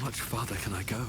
much farther can I go?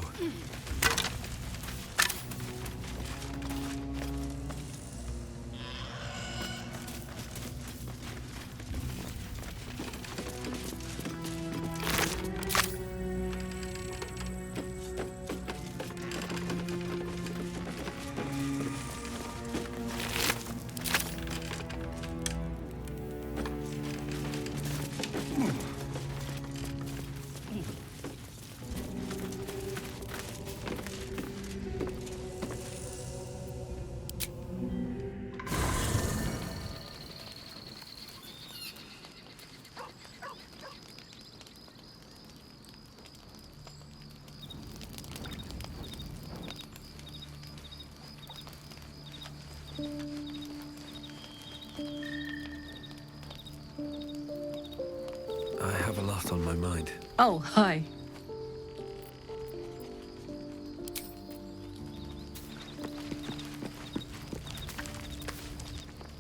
I have a lot on my mind. Oh, hi.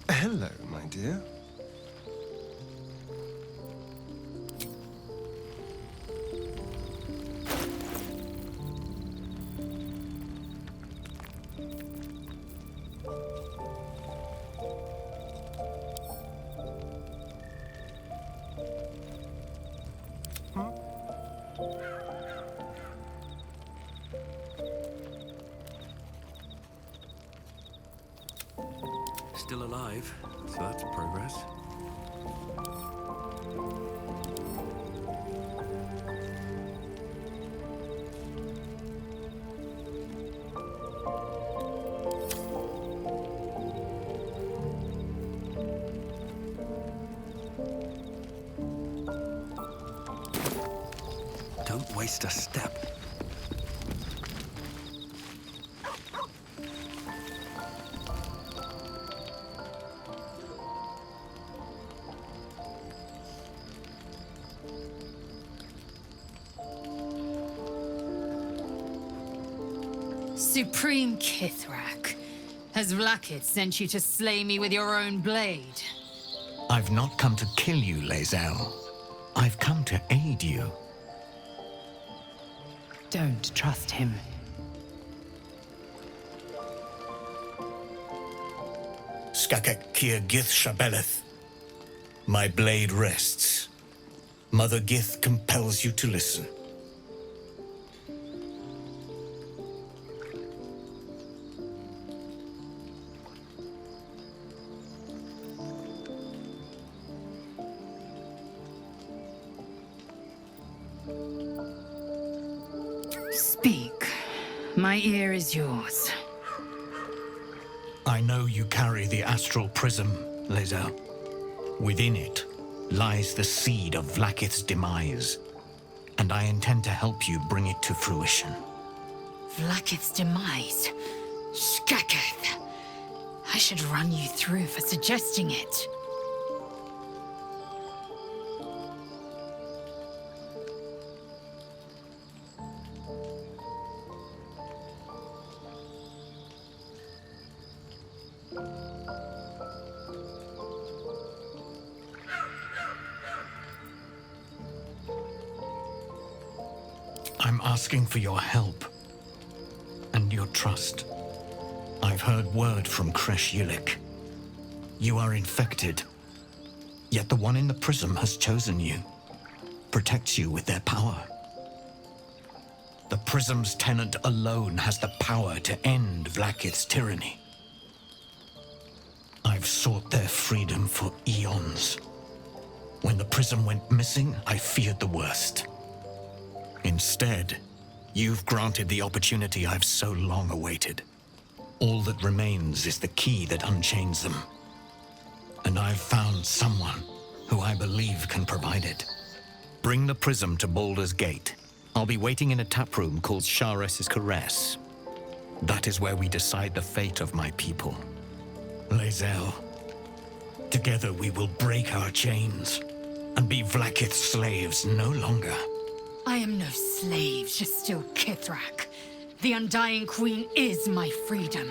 Hello, my dear. Still alive, so that's progress. Don't waste a step. Supreme Kithrak, has Vlakith sent you to slay me with your own blade? I've not come to kill you, Lae'zel. I've come to aid you. Don't trust him. Skakek Kier Gith Shabeleth. My blade rests. Mother Gith compels you to listen. Speak. My ear is yours. I know you carry the astral prism, Lae'zel. Within it lies the seed of Vlakith's demise, and I intend to help you bring it to fruition. Vlakith's demise? Skaketh! I should run you through for suggesting it. I'm asking for your help and your trust. I've heard word from Kresh Yilik. You are infected, yet the one in the prism has chosen you, protects you with their power. The prism's tenant alone has the power to end Vlakith's tyranny. I've sought their freedom for eons. When the prism went missing, I feared the worst. Instead, you've granted the opportunity I've so long awaited. All that remains is the key that unchains them. And I've found someone who I believe can provide it. Bring the prism to Baldur's Gate. I'll be waiting in a taproom called Shares's Caress. That is where we decide the fate of my people. Lae'zel, together we will break our chains and be Vlakith's slaves no longer. I am no slave to still Kithrak. The Undying Queen is my freedom.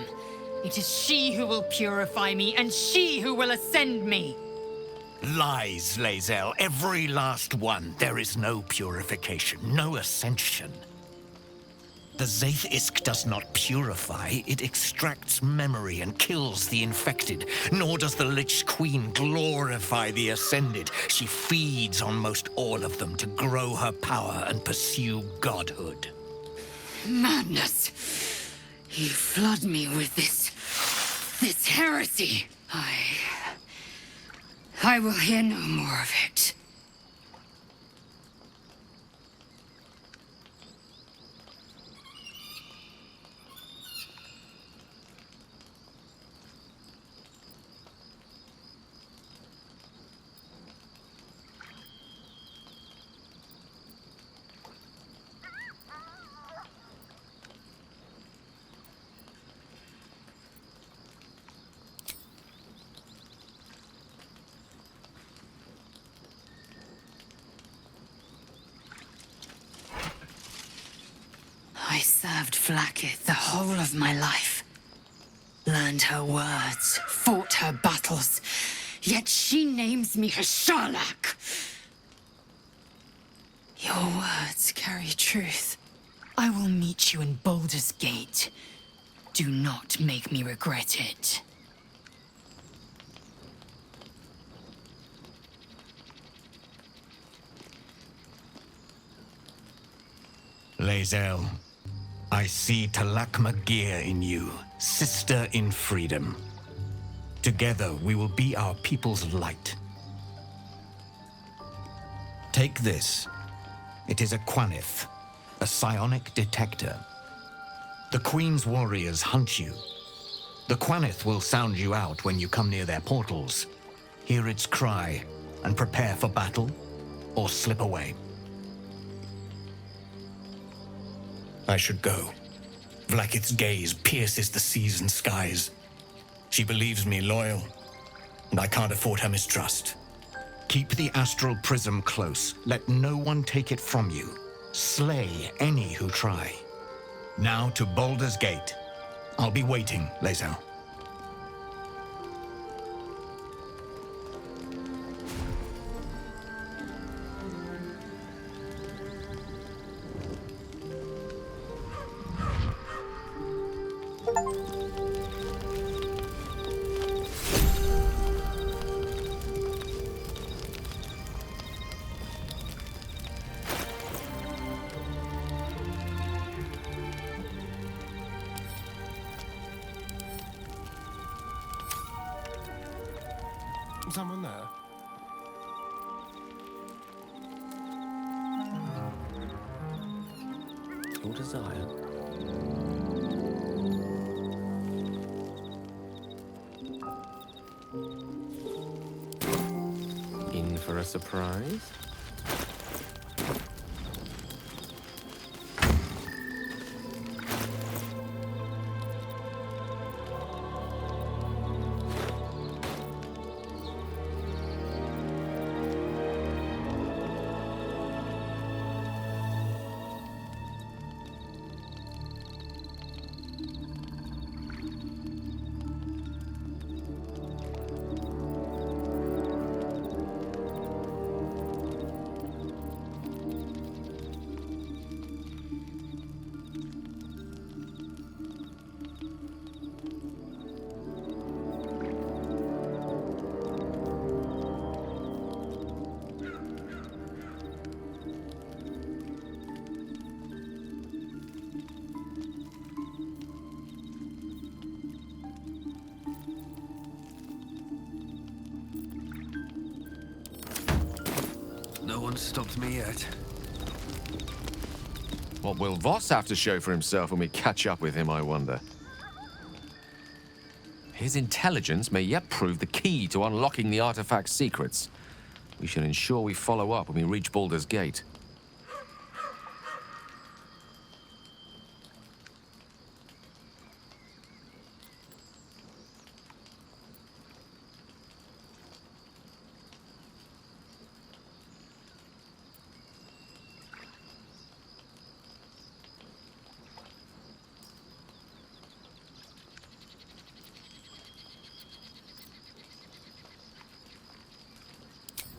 It is she who will purify me, and she who will ascend me. Lies, Lae'zel, every last one. There is no purification, no ascension. The Zaith-Isk does not purify, it extracts memory and kills the infected. Nor does the Lich Queen glorify the Ascended. She feeds on most all of them to grow her power and pursue godhood. Madness! You flood me with this heresy. I will hear no more of it. I served Vlaakith the whole of my life. Learned her words, fought her battles, yet she names me her Sharlak. Your words carry truth. I will meet you in Baldur's Gate. Do not make me regret it. Lae'zel, I see Talakma Gear in you, sister in freedom. Together we will be our people's light. Take this. It is a Quanith, a psionic detector. The Queen's warriors hunt you. The Quanith will sound you out when you come near their portals. Hear its cry and prepare for battle, or slip away. I should go. Vlaakith's gaze pierces the seas and skies. She believes me loyal, and I can't afford her mistrust. Keep the astral prism close. Let no one take it from you. Slay any who try. Now to Baldur's Gate. I'll be waiting, Lae'zel. Someone there? Your desire. In for a surprise? No one stopped me yet. What will Voss have to show for himself when we catch up with him, I wonder? His intelligence may yet prove the key to unlocking the artifact's secrets. We should ensure we follow up when we reach Baldur's Gate.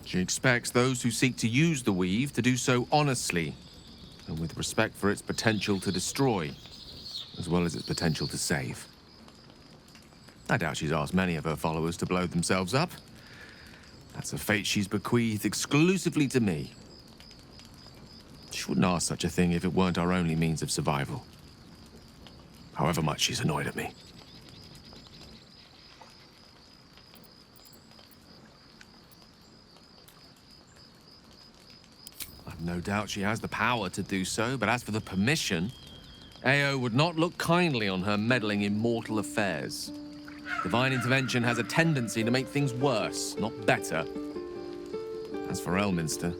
She expects those who seek to use the weave to do so honestly. and with respect for its potential to destroy, as well as its potential to save. I doubt she's asked many of her followers to blow themselves up. That's a fate she's bequeathed exclusively to me. She wouldn't ask such a thing if it weren't our only means of survival. However much she's annoyed at me. I've no doubt she has the power to do so, but as for the permission, Ao would not look kindly on her meddling in mortal affairs. Divine intervention has a tendency to make things worse, not better. As for Elminster,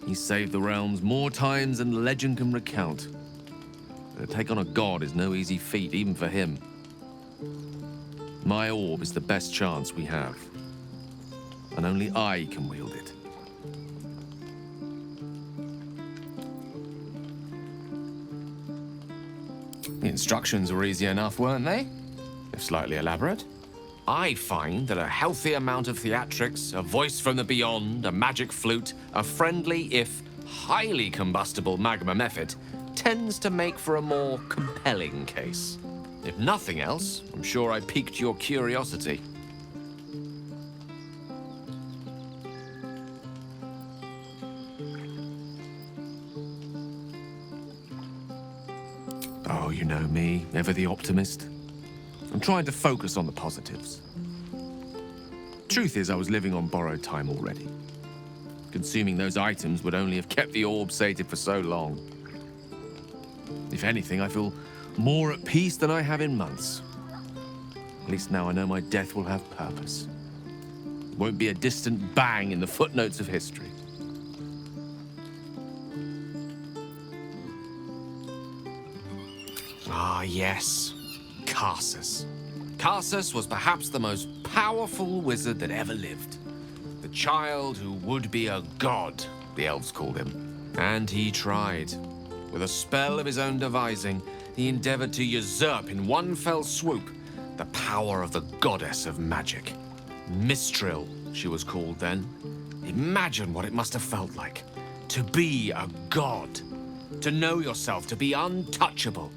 he's saved the realms more times than legend can recount. But to take on a god is no easy feat, even for him. My orb is the best chance we have, and only I can wield it. The instructions were easy enough, weren't they? If slightly elaborate. I find that a healthy amount of theatrics, a voice from the beyond, a magic flute, a friendly, if highly combustible magma method, tends to make for a more compelling case. If nothing else, I'm sure I piqued your curiosity. Oh, you know me, ever the optimist. I'm trying to focus on the positives. Truth is, I was living on borrowed time already. Consuming those items would only have kept the orb sated for so long. If anything, I feel more at peace than I have in months. At least now I know my death will have purpose. It won't be a distant bang in the footnotes of history. Ah, yes. Karsus. Karsus was perhaps the most powerful wizard that ever lived. The child who would be a god, the elves called him. And he tried. With a spell of his own devising, he endeavored to usurp in one fell swoop the power of the goddess of magic. Mistral, she was called then. Imagine what it must have felt like. To be a god. To know yourself, to be untouchable.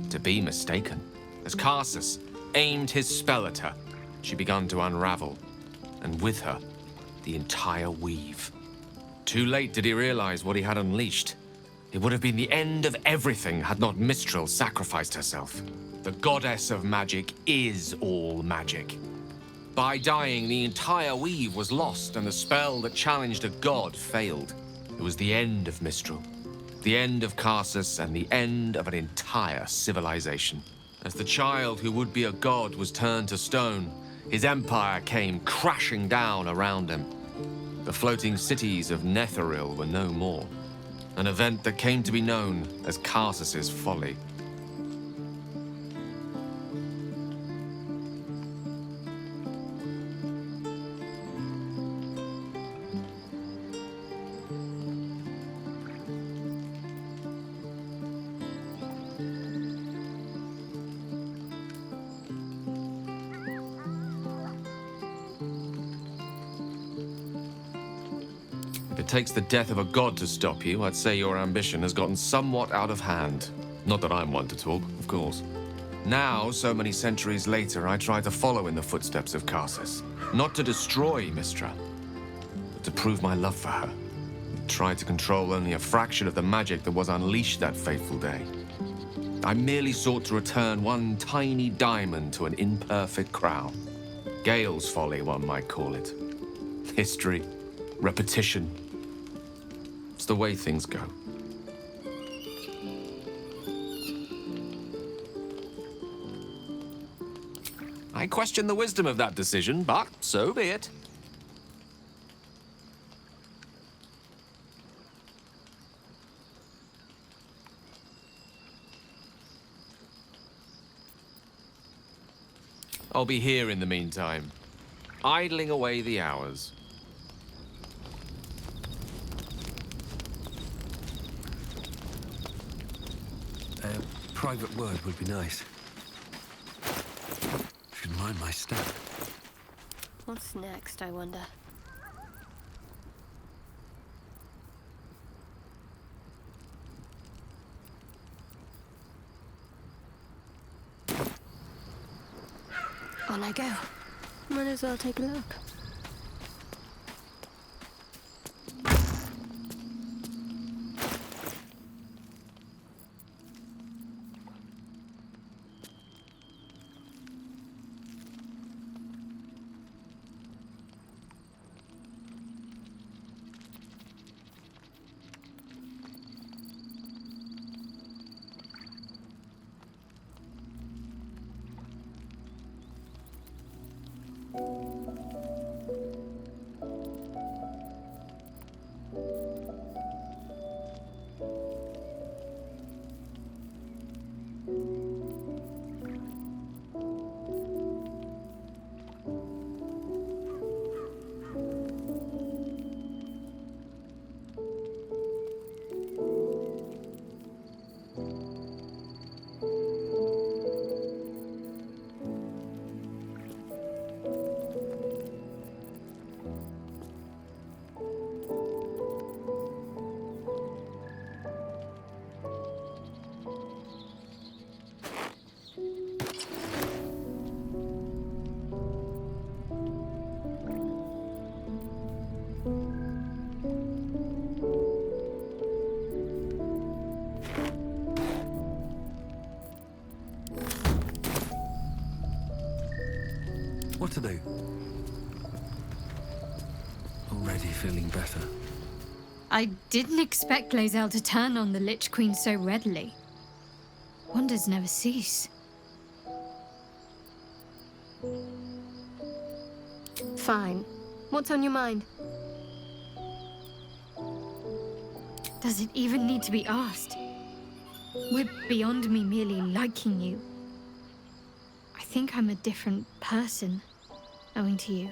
To be mistaken. As Karsus aimed his spell at her, she began to unravel, and with her, the entire weave. Too late did he realize what he had unleashed. It would have been the end of everything had not Mistral sacrificed herself. The goddess of magic is all magic. By dying, the entire weave was lost, and the spell that challenged a god failed. It was the end of Mistral. The end of Karsus and the end of an entire civilization. As the child who would be a god was turned to stone, his empire came crashing down around him. The floating cities of Netheril were no more. An event that came to be known as Karsus's folly. If it takes the death of a god to stop you, I'd say your ambition has gotten somewhat out of hand. Not that I'm one to talk, of course. Now, so many centuries later, I try to follow in the footsteps of Karsus. Not to destroy Mistra, but to prove my love for her. Try to control only a fraction of the magic that was unleashed that fateful day. I merely sought to return one tiny diamond to an imperfect crown. Gale's folly, one might call it. History, repetition. It's the way things go. I question the wisdom of that decision, but so be it. I'll be here in the meantime, idling away the hours. A private word would be nice. Should mind my step. What's next, I wonder? I go. Might as well take a look. What to do? Already feeling better. I didn't expect Lae'zel to turn on the Lich Queen so readily. Wonders never cease. Fine. What's on your mind? Does it even need to be asked? We're beyond me merely liking you. I think I'm a different person, owing to you.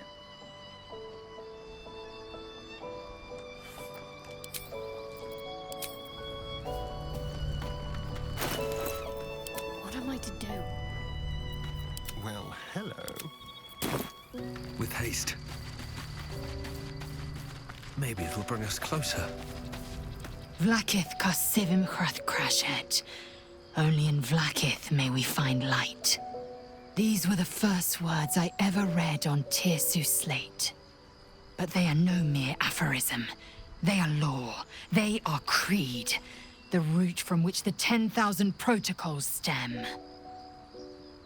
What am I to do? Well, hello. With haste. Maybe it'll bring us closer. Vlaakith Karsivim Chrath Crashet. Only in Vlaakith may we find light. These were the first words I ever read on Tirsu's slate. But they are no mere aphorism. They are law. They are creed. The root from which the 10,000 protocols stem.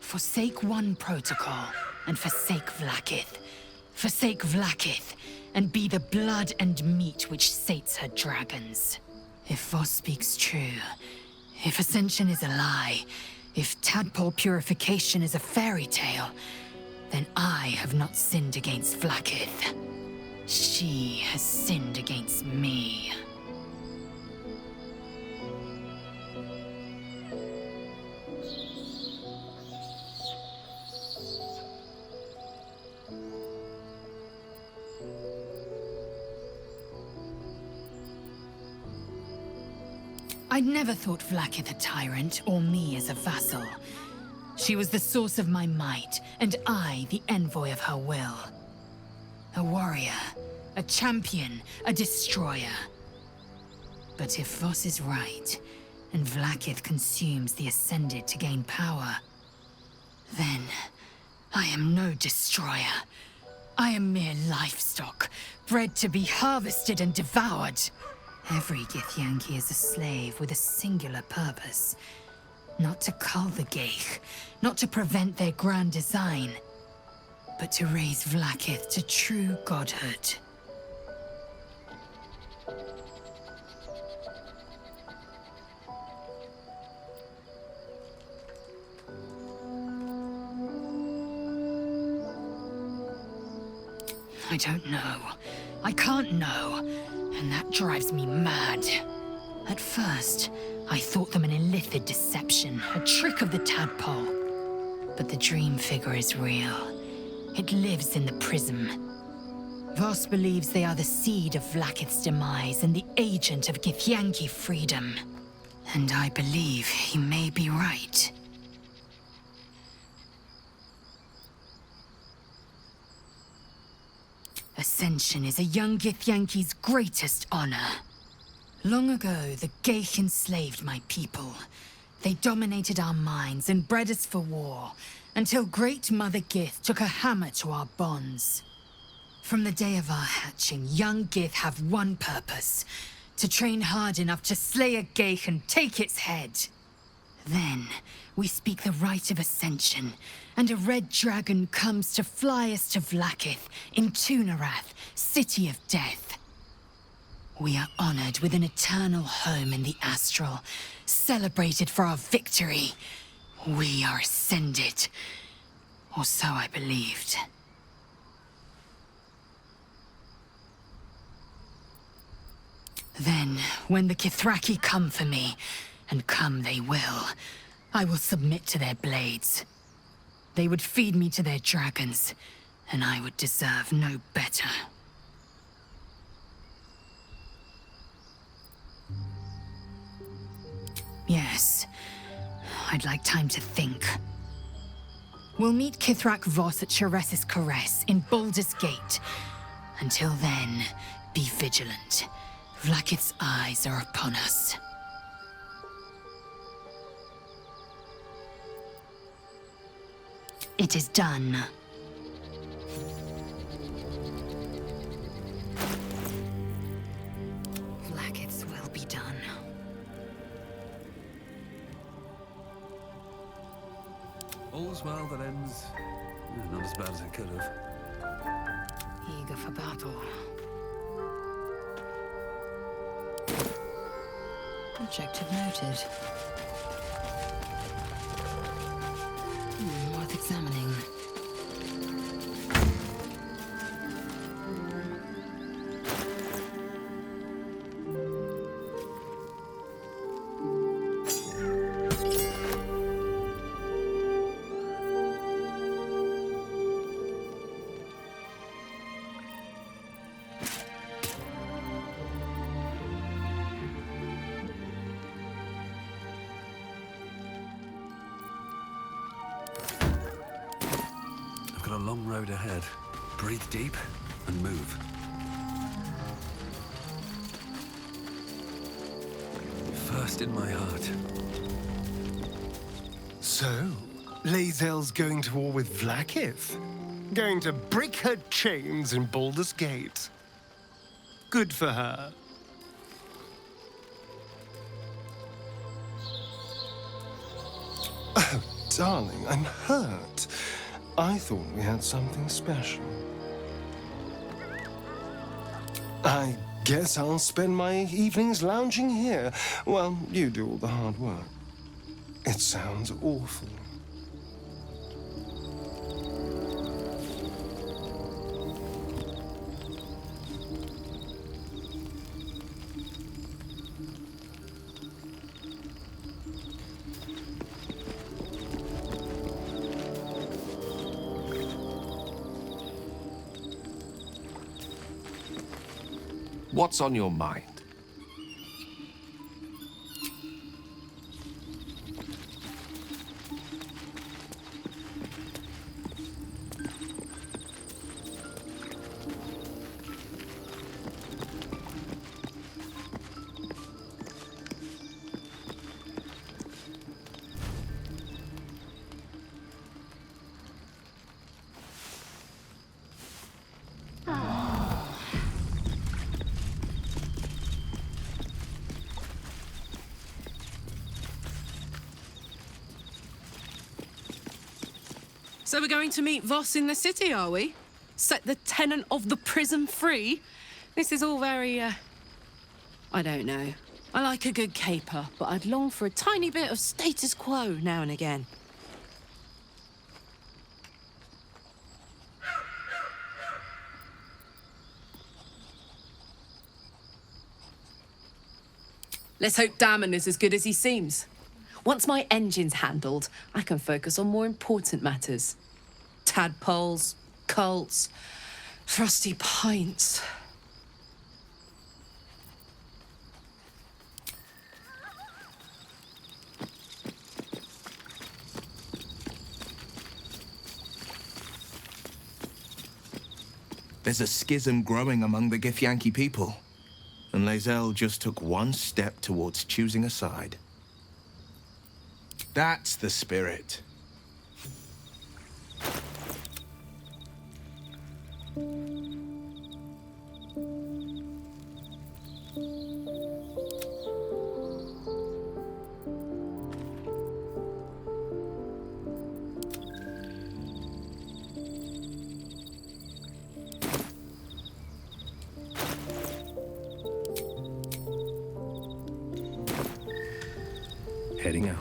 Forsake one protocol, and forsake Vlaakith. Forsake Vlaakith, and be the blood and meat which sates her dragons. If Voss speaks true, if Ascension is a lie, if tadpole purification is a fairy tale, then I have not sinned against Vlaakith. She has sinned against me. I'd never thought Vlaakith a tyrant, or me as a vassal. She was the source of my might, and I the envoy of her will. A warrior, a champion, a destroyer. But if Voss is right, and Vlaakith consumes the Ascended to gain power, then I am no destroyer. I am mere livestock, bred to be harvested and devoured. Every Githyanki is a slave with a singular purpose. Not to cull the Geich, not to prevent their grand design, but to raise Vlaakith to true godhood. I don't know. I can't know. And that drives me mad. At first, I thought them an illithid deception, a trick of the tadpole. But the dream figure is real. It lives in the prism. Voss believes they are the seed of Vlaakith's demise and the agent of Githyanki freedom. And I believe he may be right. Ascension is a young Githyanki's greatest honor. Long ago, the Geich enslaved my people. They dominated our minds and bred us for war, until Great Mother Gith took a hammer to our bonds. From the day of our hatching, young Gith have one purpose: to train hard enough to slay a Geich and take its head. Then, we speak the rite of ascension, and a red dragon comes to fly us to Vlaakith, in Tunarath, City of Death. We are honored with an eternal home in the Astral, celebrated for our victory. We are ascended. Or so I believed. Then, when the Kithraki come for me, and come they will, I will submit to their blades. They would feed me to their dragons, and I would deserve no better. Yes, I'd like time to think. We'll meet Kithrak Voss at Chares's Caress in Baldur's Gate. Until then, be vigilant. Vlaakith's eyes are upon us. It is done. Vlaakith's will be done. All's well that ends. Not as bad as it could have. Eager for battle. Objective noted. Worth examining. Got a long road ahead. Breathe deep and move. First in my heart. So, Lae'zel's going to war with Vlaakith? Going to break her chains in Baldur's Gate? Good for her. Oh, darling, I'm hurt. I thought we had something special. I guess I'll spend my evenings lounging here while you do all the hard work. It sounds awful. What's on your mind? So we're going to meet Voss in the city, are we? Set the tenant of the prison free? This is all very, I don't know. I like a good caper, but I'd long for a tiny bit of status quo now and again. Let's hope Damon is as good as he seems. Once my engine's handled, I can focus on more important matters. Tadpoles, cults, frosty pints. There's a schism growing among the Githyanki people, and Lae'zel just took one step towards choosing a side. That's the spirit. Heading out.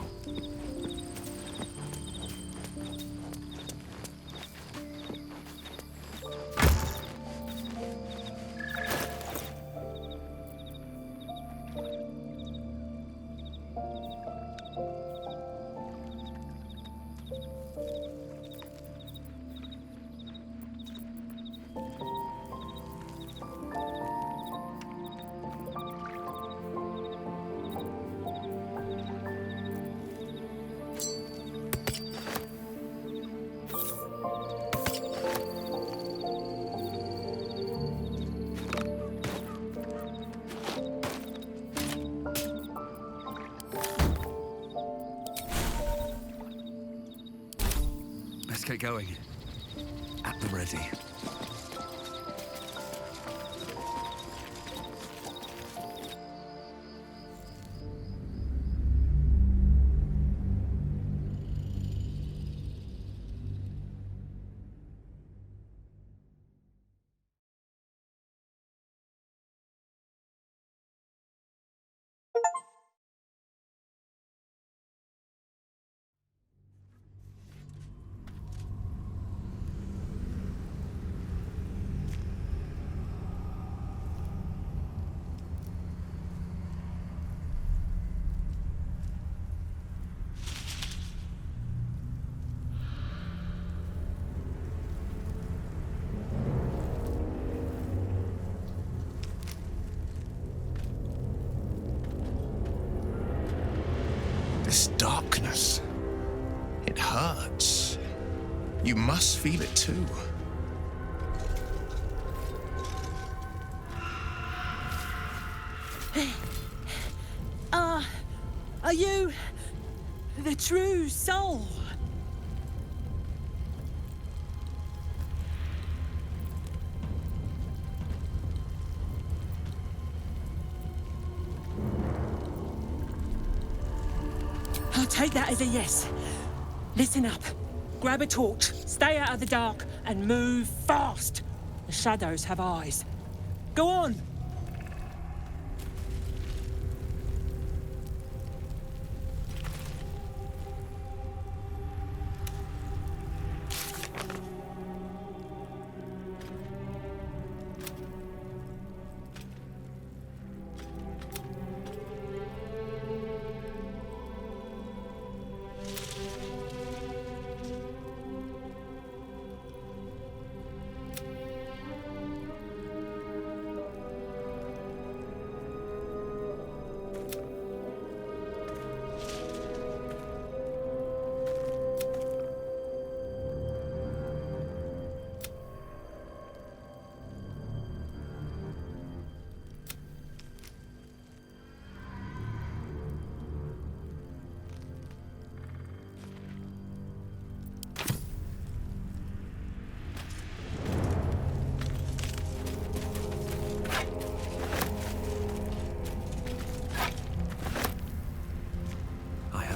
Let's get going. At the ready. This darkness, it hurts. You must feel it too. Are you the true soul? I'll take that as a yes. Listen up. Grab a torch, stay out of the dark, and move fast. The shadows have eyes. Go on!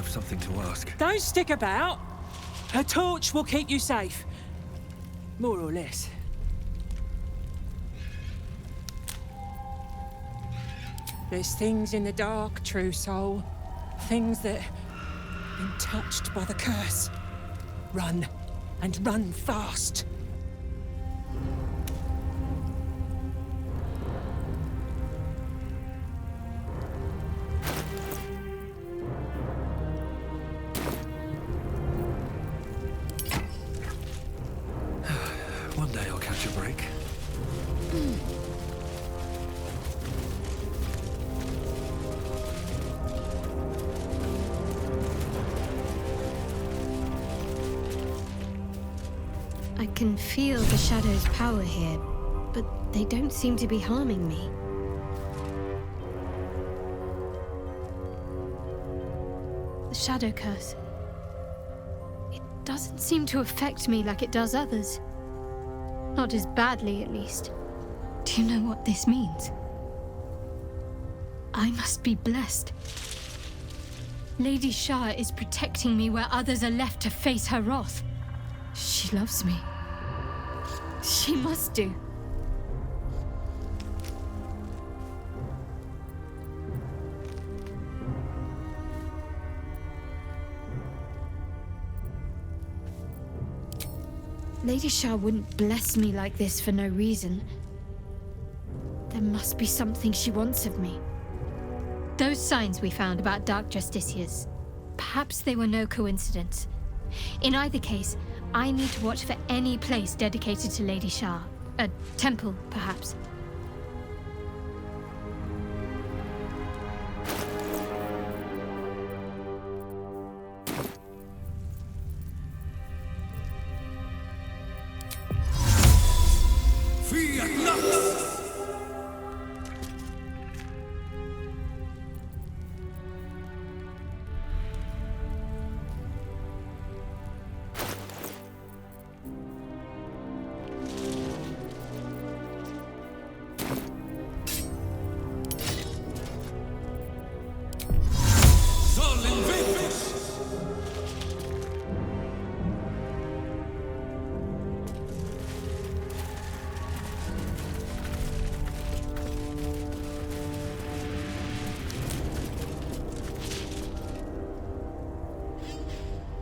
Something to ask. Don't stick about. A torch will keep you safe. More or less. There's things in the dark, true soul. Things that have been touched by the curse. Run, and run fast. One day I'll catch a break. I can feel the shadow's power here, but they don't seem to be harming me. The shadow curse. It doesn't seem to affect me like it does others. Not as badly, at least. Do you know what this means? I must be blessed. Lady Shah is protecting me where others are left to face her wrath. She loves me. She must do. Lady Shah wouldn't bless me like this for no reason. There must be something she wants of me. Those signs we found about Dark Justiciars, perhaps they were no coincidence. In either case, I need to watch for any place dedicated to Lady Shah. A temple, perhaps.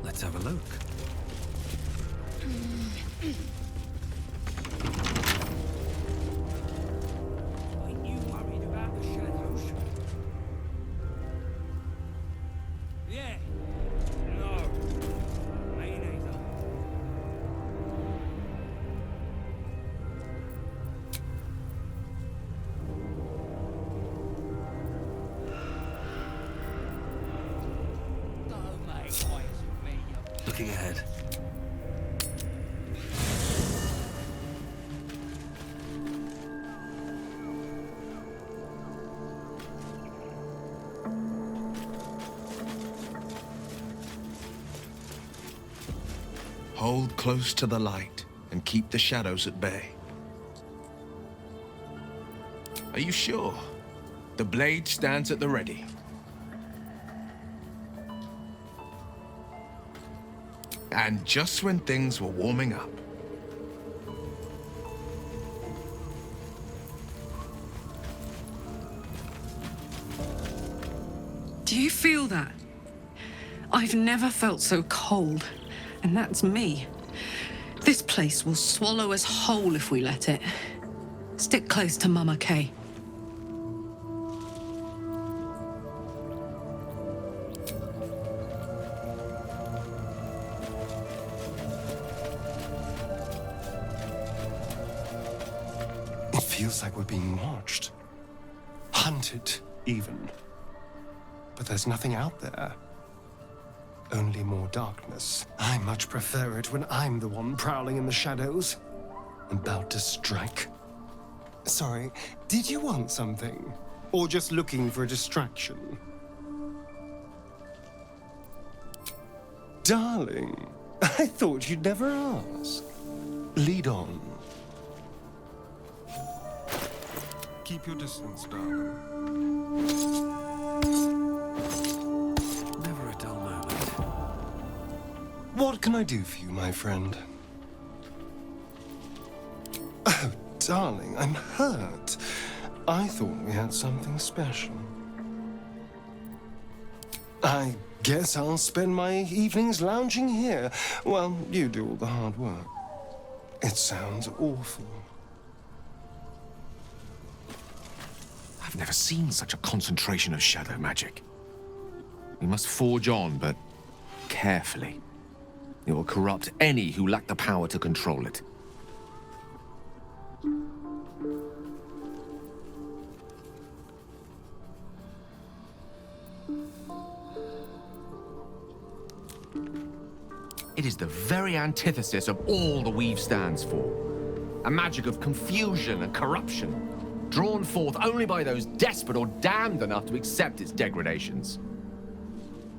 Let's have a look. Ain't you worried about the shadows? Yeah. No. Me neither. Don't make eyes at me, you Looking ahead. Hold close to the light and keep the shadows at bay. Are you sure? The blade stands at the ready. And just when things were warming up, Do you feel that? I've never felt so cold, and that's me. This place will swallow us whole if we let it. Stick close to Mama Kay. It feels like we're being watched. Hunted, even. But there's nothing out there. Only more darkness. I much prefer it when I'm the one prowling in the shadows. About to strike. Sorry, did you want something? Or just looking for a distraction? Darling, I thought you'd never ask. Lead on. Keep your distance, darling. Never a dull moment. What can I do for you, my friend? Oh, darling, I'm hurt. I thought we had something special. I guess I'll spend my evenings lounging here while you do all the hard work. It sounds awful. I've never seen such a concentration of shadow magic. We must forge on, but carefully. It will corrupt any who lack the power to control it. It is the very antithesis of all the Weave stands for. A magic of confusion and corruption, drawn forth only by those desperate or damned enough to accept its degradations.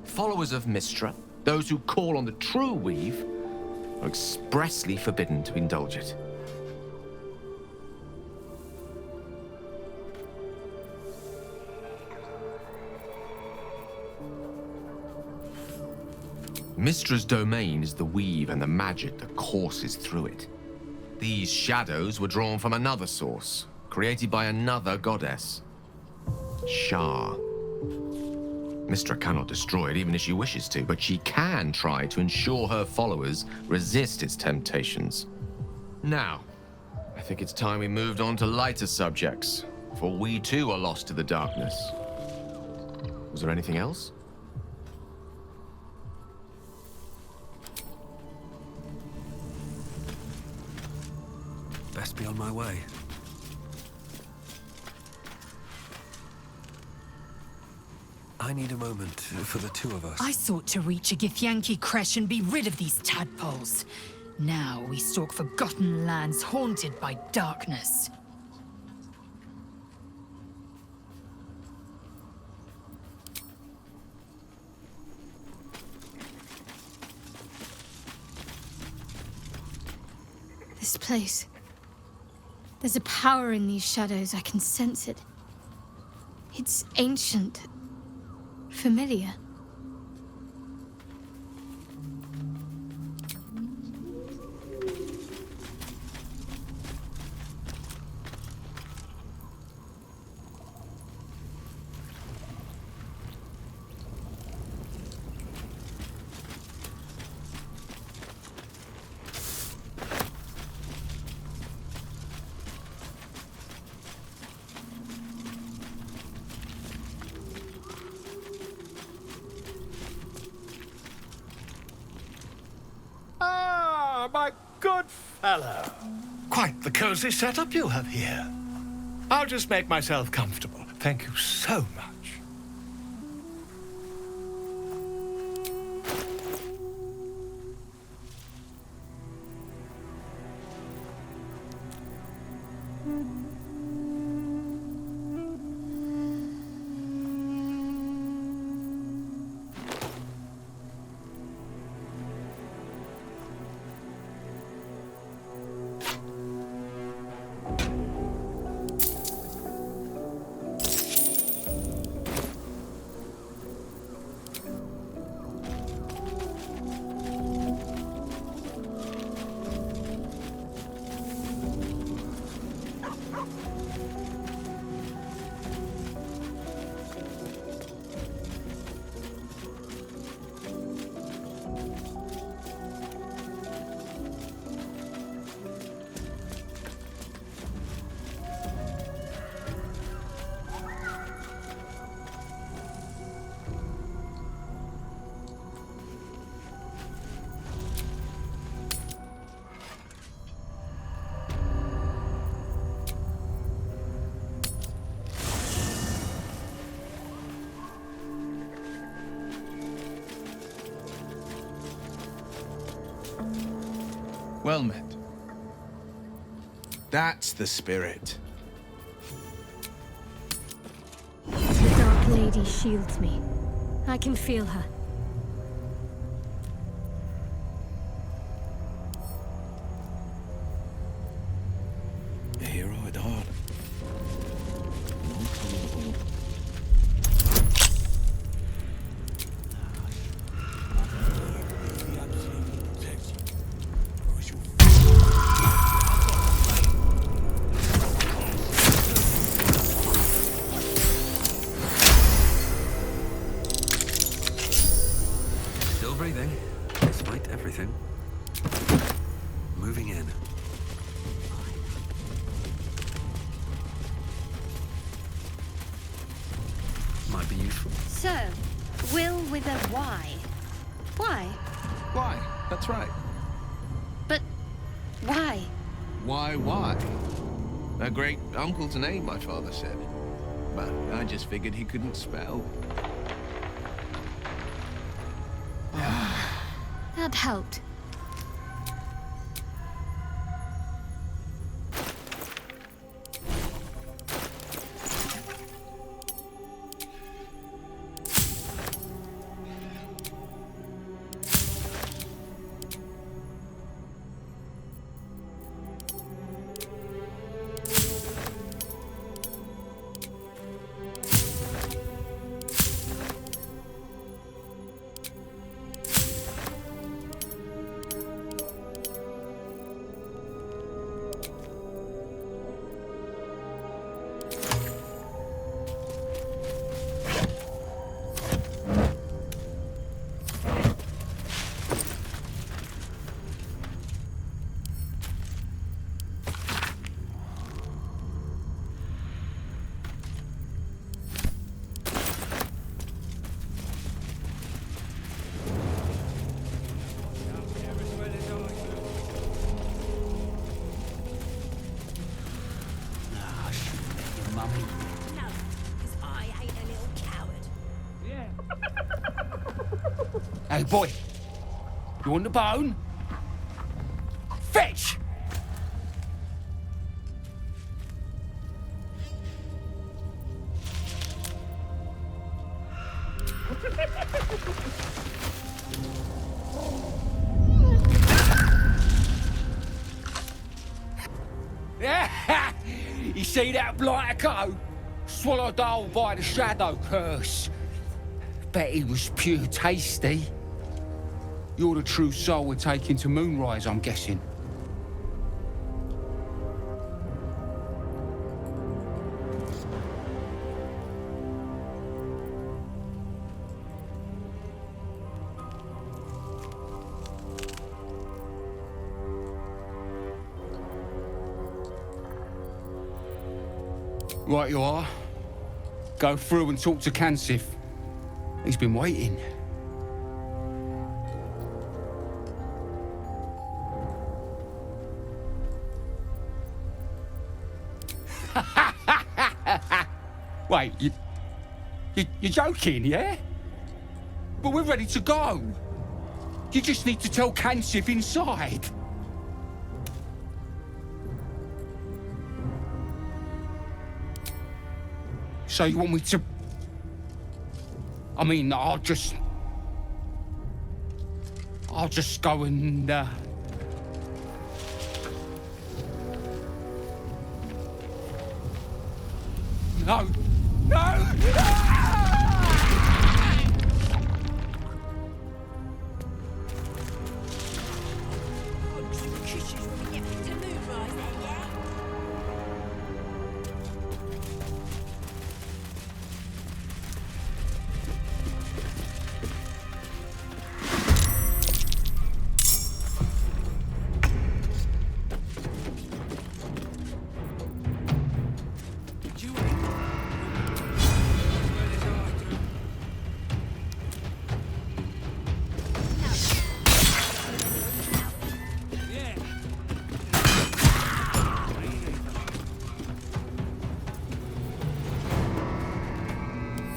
Followers of Mistra, those who call on the true Weave, are expressly forbidden to indulge it. Mystra's domain is the weave and the magic that courses through it. These shadows were drawn from another source, created by another goddess. Shah. Mystra cannot destroy it even if she wishes to, but she can try to ensure her followers resist its temptations. Now, I think it's time we moved on to lighter subjects, for we too are lost to the darkness. Was there anything else? Best be on my way. I need a moment for the two of us. I sought to reach a Githyanki creche and be rid of these tadpoles. Now we stalk forgotten lands haunted by darkness. This place. There's a power in these shadows. I can sense it. It's ancient. Familiar. My good fellow. Quite the cozy setup you have here. I'll just make myself comfortable. Thank you so much. Well met. That's the spirit. The Dark Lady shields me. I can feel her. A hero at heart. Still breathing, despite everything. Moving in. Might be useful. So, will with a Y. Why? Why? That's right. But why? Why? A great uncle's name, my father said. But I just figured he couldn't spell. That helped. Mummy. No, because I ain't a little coward. Hey, boy. You want the bone? Fetch! You see that blighter go? Swallowed whole by the shadow curse. Bet he was pure tasty. You're the true soul we're taking to Moonrise, I'm guessing. Right you are. Go through and talk to Kansif. He's been waiting. Wait, you're joking, yeah? But we're ready to go. You just need to tell Kansif inside. So you want me to... I mean, I'll just go and, No! No!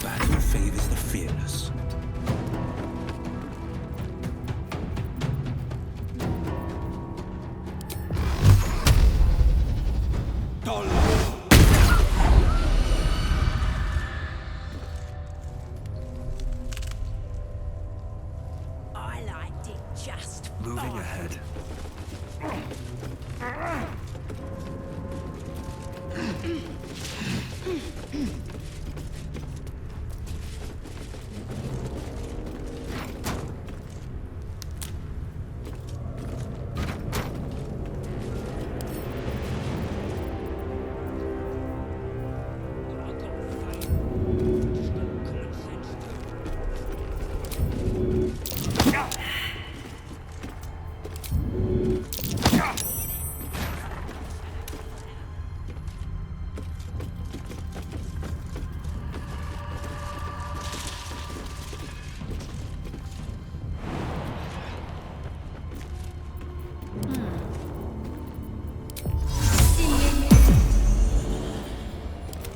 Battle favors the fearless. I liked it just Moving fine. ahead.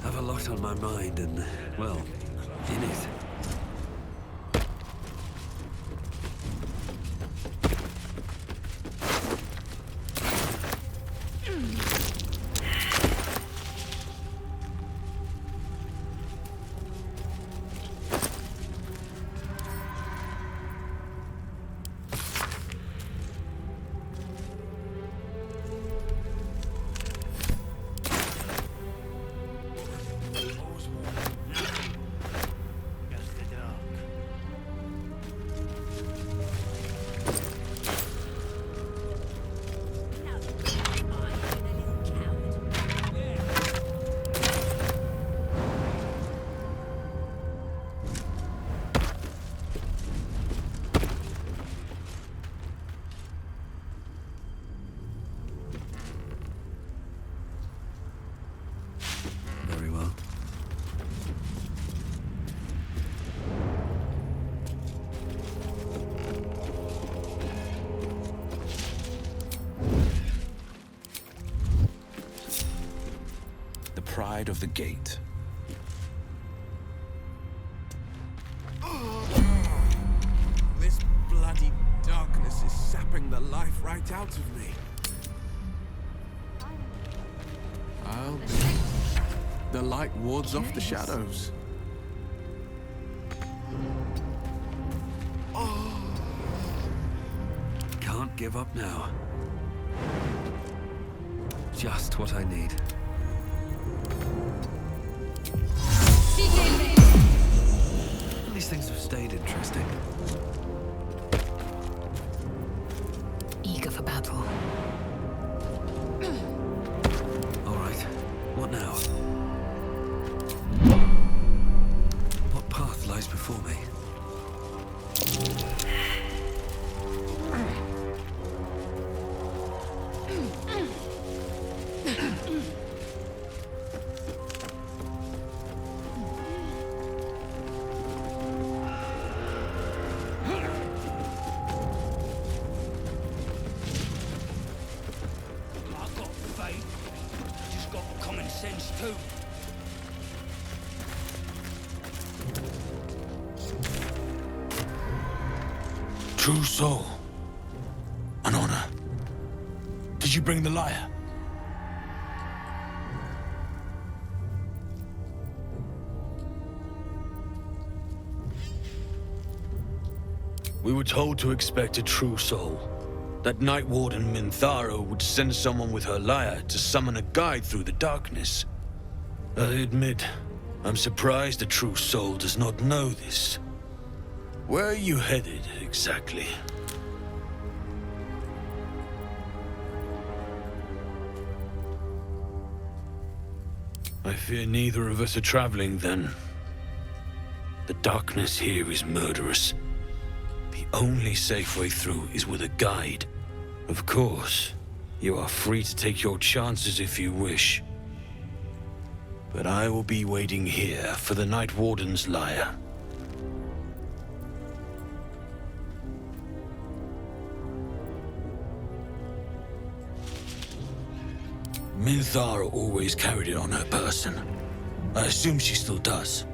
Have a lot on my mind and, well, in it. the pride of the gate. This bloody darkness is sapping the life right out of me. I'll be... The light wards off the shadows. Can't give up now. Just what I need. These things have stayed interesting. Eager for battle. All right. What now? What path lies before me? I've got faith. Just got common sense too. True soul. An honor. Did you bring the lyre? We were told to expect a true soul. That Night Warden Minthara would send someone with her lyre to summon a guide through the darkness. I admit, I'm surprised a true soul does not know this. Where are you headed, exactly? I fear neither of us are traveling, then. The darkness here is murderous. The only safe way through is with a guide. Of course, you are free to take your chances if you wish. But I will be waiting here for the Night Warden's lyre. Minthara always carried it on her person. I assume she still does.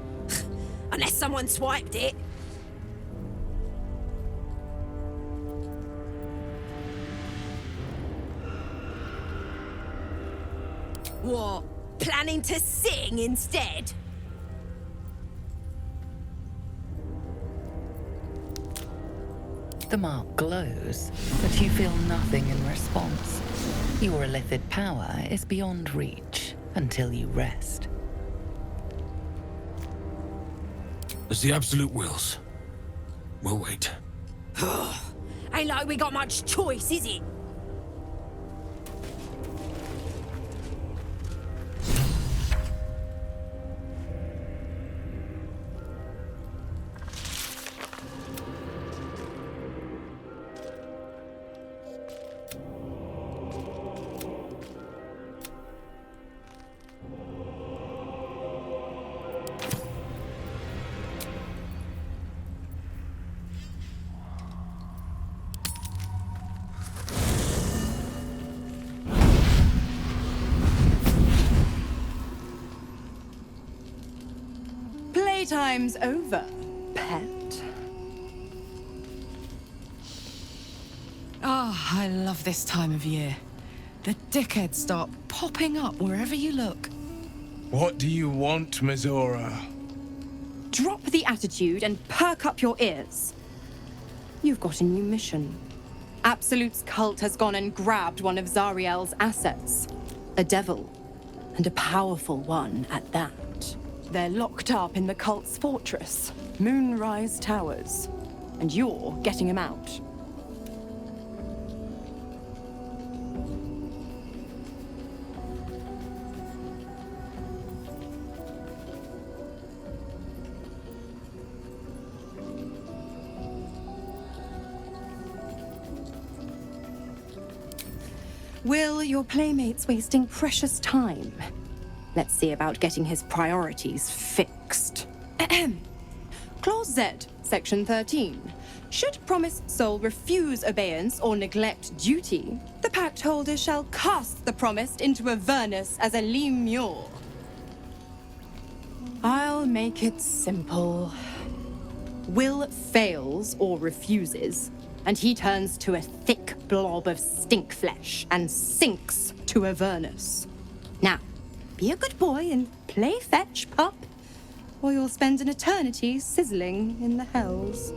Unless someone swiped it. What? Planning to sing instead? The mark glows, but you feel nothing in response. Your illithid power is beyond reach until you rest. As the Absolute wills. We'll wait. Ain't like we got much choice, is it? Playtime's over, pet. Oh, I love this time of year. The dickheads start popping up wherever you look. What do you want, Mizora? Drop the attitude and perk up your ears. You've got a new mission. Absolute's cult has gone and grabbed one of Zariel's assets. A devil. And a powerful one at that. They're locked up in the cult's fortress, Moonrise Towers. And you're getting them out. Will, your playmate's wasting precious time. Let's see about getting his priorities fixed. Clause Z, Section 13. Should promised soul refuse obeyance or neglect duty, the pact holder shall cast the promised into Avernus as a lemure. I'll make it simple. Will fails or refuses, and he turns to a thick blob of stink flesh and sinks to Avernus. Now, be a good boy and play fetch, pup, or you'll spend an eternity sizzling in the hells.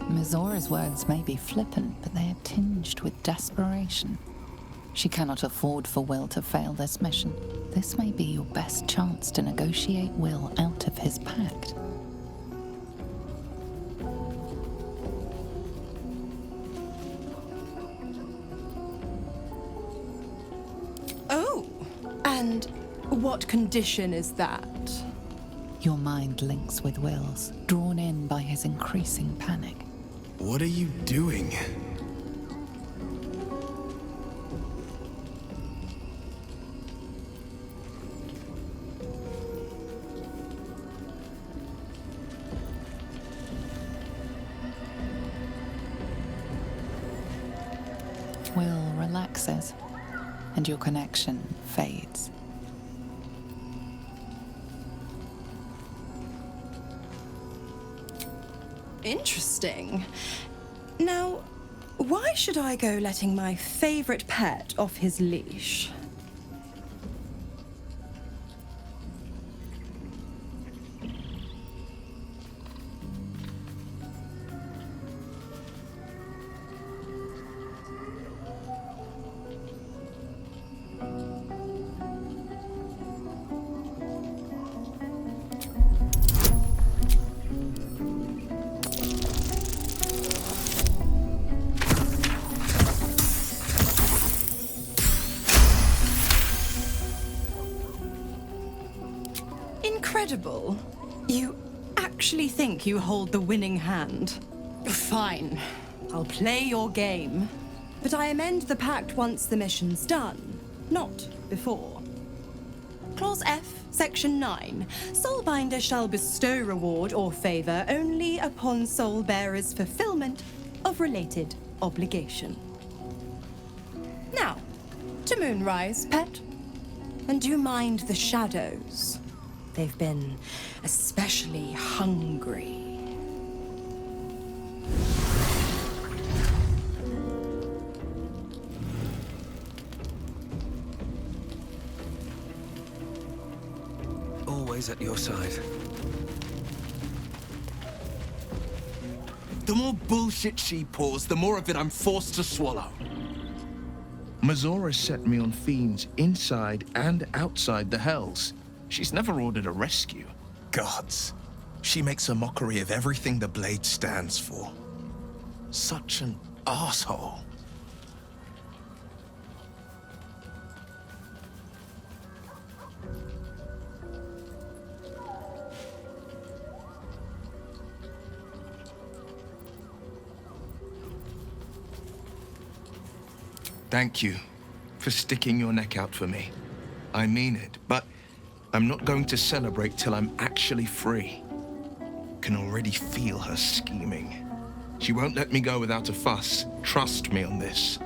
Mizora's words may be flippant, but they are tinged with desperation. She cannot afford for Will to fail this mission. This may be your best chance to negotiate Will out of his pact. Oh, and what condition is that? Your mind links with Will's, drawn in by his increasing panic. What are you doing? Will relaxes, and your connection fades. Interesting. Now, why should I go letting my favorite pet off his leash? Incredible. You actually think you hold the winning hand? Fine. I'll play your game. But I amend the pact once the mission's done, not before. Clause F, Section 9. Soulbinder shall bestow reward or favor only upon soul bearer's fulfillment of related obligation. Now, to Moonrise, pet. And do mind the shadows. They've been especially hungry. Always at your side. The more bullshit she pours, the more of it I'm forced to swallow. Mizora set me on fiends inside and outside the hells. She's never ordered a rescue. Gods. She makes a mockery of everything the blade stands for. Such an asshole. Thank you for sticking your neck out for me. I mean it, but I'm not going to celebrate till I'm actually free. Can already feel her scheming. She won't let me go without a fuss. Trust me on this.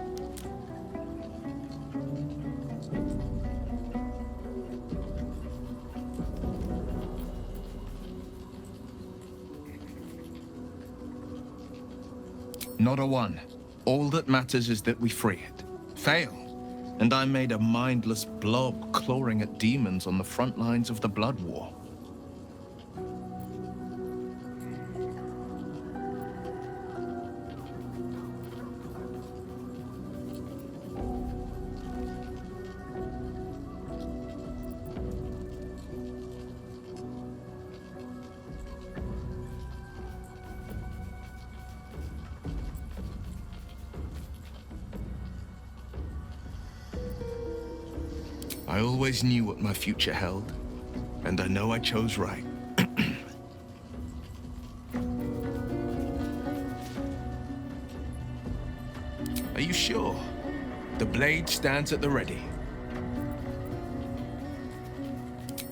Not a one. All that matters is that we free it. Fail, and I'm made a mindless blob clawing at demons on the front lines of the Blood War. I always knew what my future held, and I know I chose right. Are you sure? The blade stands at the ready.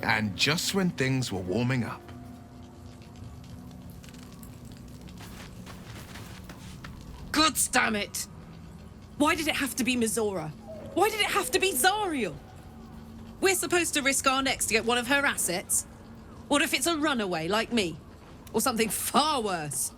And just when things were warming up. God damn it! Why did it have to be Mizora? Why did it have to be Zariel? We're supposed to risk our necks to get one of her assets? What if it's a runaway like me? Or something far worse?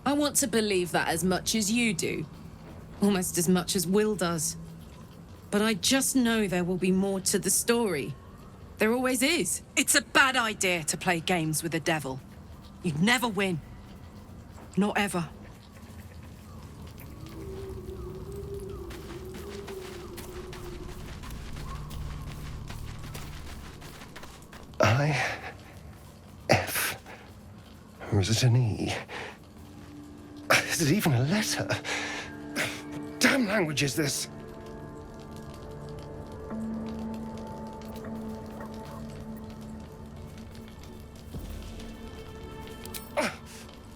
I want to believe that as much as you do. Almost as much as Will does. But I just know there will be more to the story. There always is. It's a bad idea to play games with the devil. You'd never win. Not ever. I-F. Or is it an E? Is it even a letter? Damn language is this?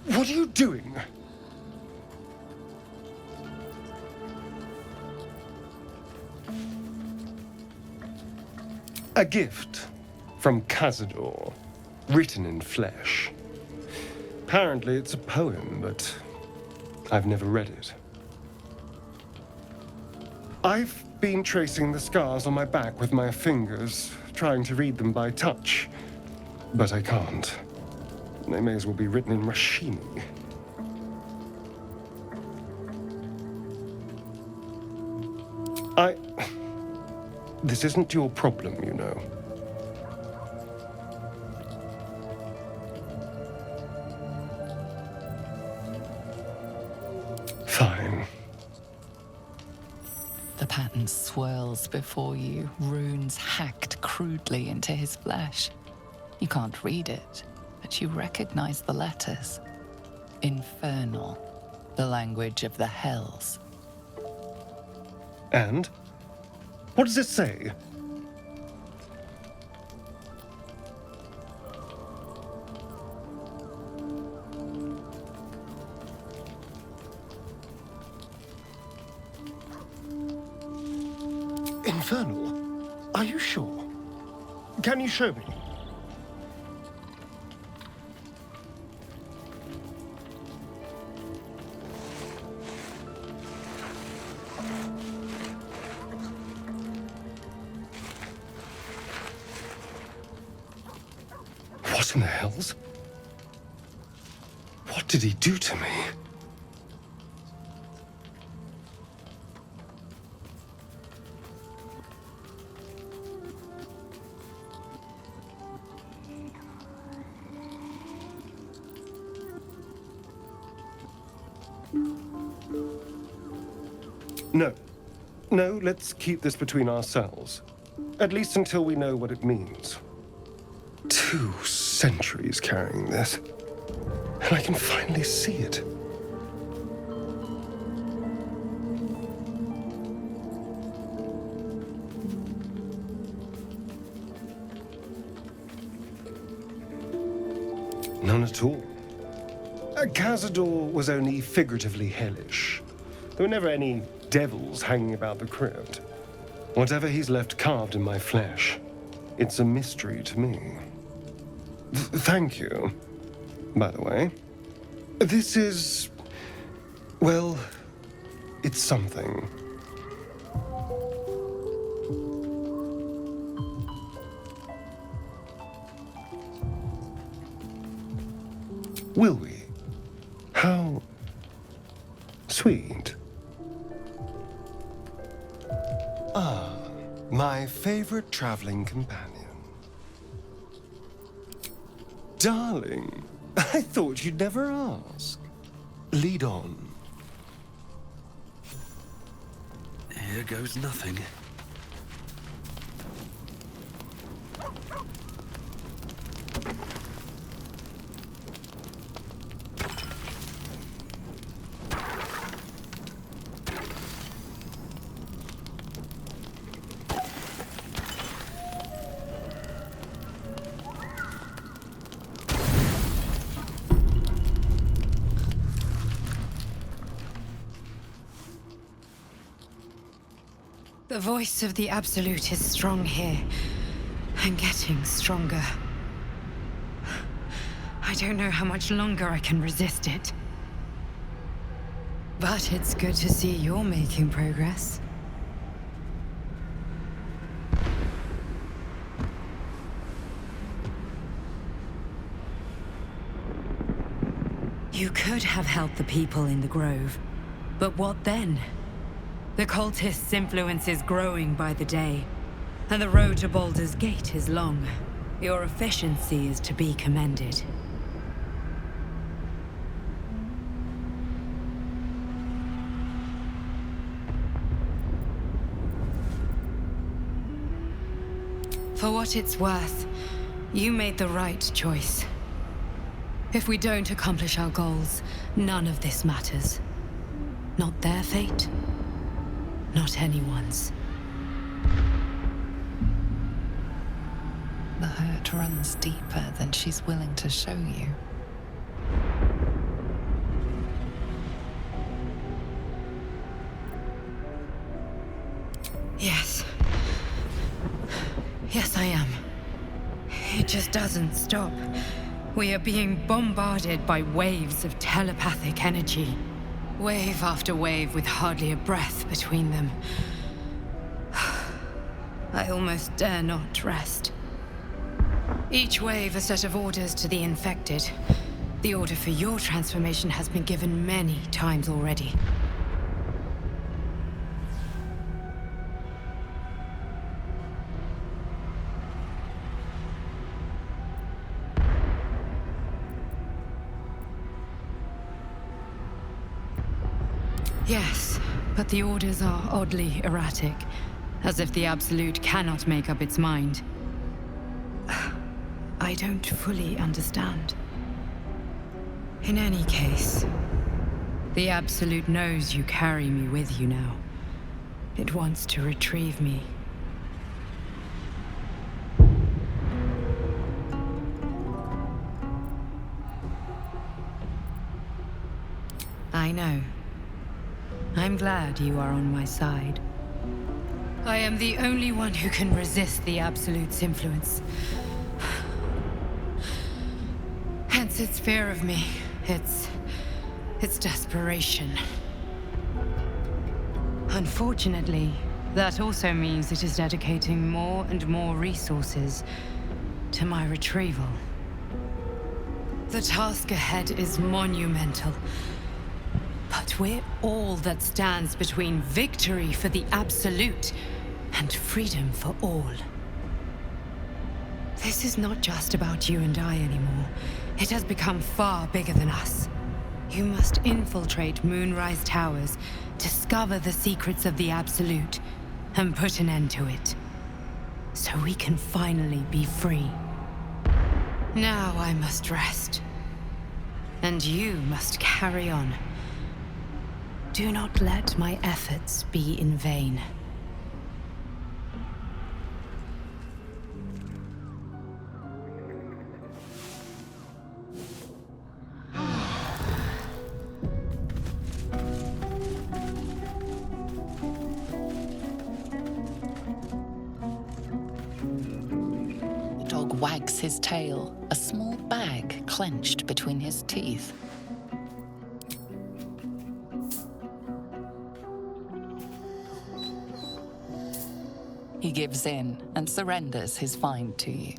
What are you doing? A gift from Cazador, written in flesh. Apparently it's a poem, but I've never read it. I've been tracing the scars on my back with my fingers, trying to read them by touch, but I can't. They may as well be written in Rashimi. This isn't your problem, you know. Fine. The pattern swirls before you, runes hacked crudely into his flesh. You can't read it, but you recognize the letters. Infernal, the language of the hells. And? What does it say? Infernal? Are you sure? Can you show me? What in the hells? What did he do to me? No, let's keep this between ourselves. At least until we know what it means. 2 centuries carrying this, and I can finally see it. None at all. Cazador was only figuratively hellish. There were never any devils hanging about the crypt. Whatever he's left carved in my flesh, it's a mystery to me. Thank you, by the way. This is... well, it's something. Will we? How sweet. Ah, my favorite traveling companion. Darling, I thought you'd never ask. Lead on. Here goes nothing. The voice of the Absolute is strong here, and getting stronger. I don't know how much longer I can resist it. But it's good to see you're making progress. You could have helped the people in the Grove, but what then? The cultists' influence is growing by the day, and the road to Baldur's Gate is long. Your efficiency is to be commended. For what it's worth, you made the right choice. If we don't accomplish our goals, none of this matters. Not their fate, not anyone's. The hurt runs deeper than she's willing to show you. Yes. Yes, I am. It just doesn't stop. We are being bombarded by waves of telepathic energy. Wave after wave with hardly a breath between them. I almost dare not rest. Each wave a set of orders to the infected. The order for your transformation has been given many times already. Yes, but the orders are oddly erratic, as if the Absolute cannot make up its mind. I don't fully understand. In any case, the Absolute knows you carry me with you now. It wants to retrieve me. I know. I'm glad you are on my side. I am the only one who can resist the Absolute's influence. Hence its fear of me, its desperation. Unfortunately, that also means it is dedicating more and more resources to my retrieval. The task ahead is monumental. But we're all that stands between victory for the Absolute and freedom for all. This is not just about you and I anymore. It has become far bigger than us. You must infiltrate Moonrise Towers, discover the secrets of the Absolute, and put an end to it. So we can finally be free. Now I must rest. And you must carry on. Do not let my efforts be in vain. The dog wags his tail, a small bag clenched between his teeth. He gives in and surrenders his find to you.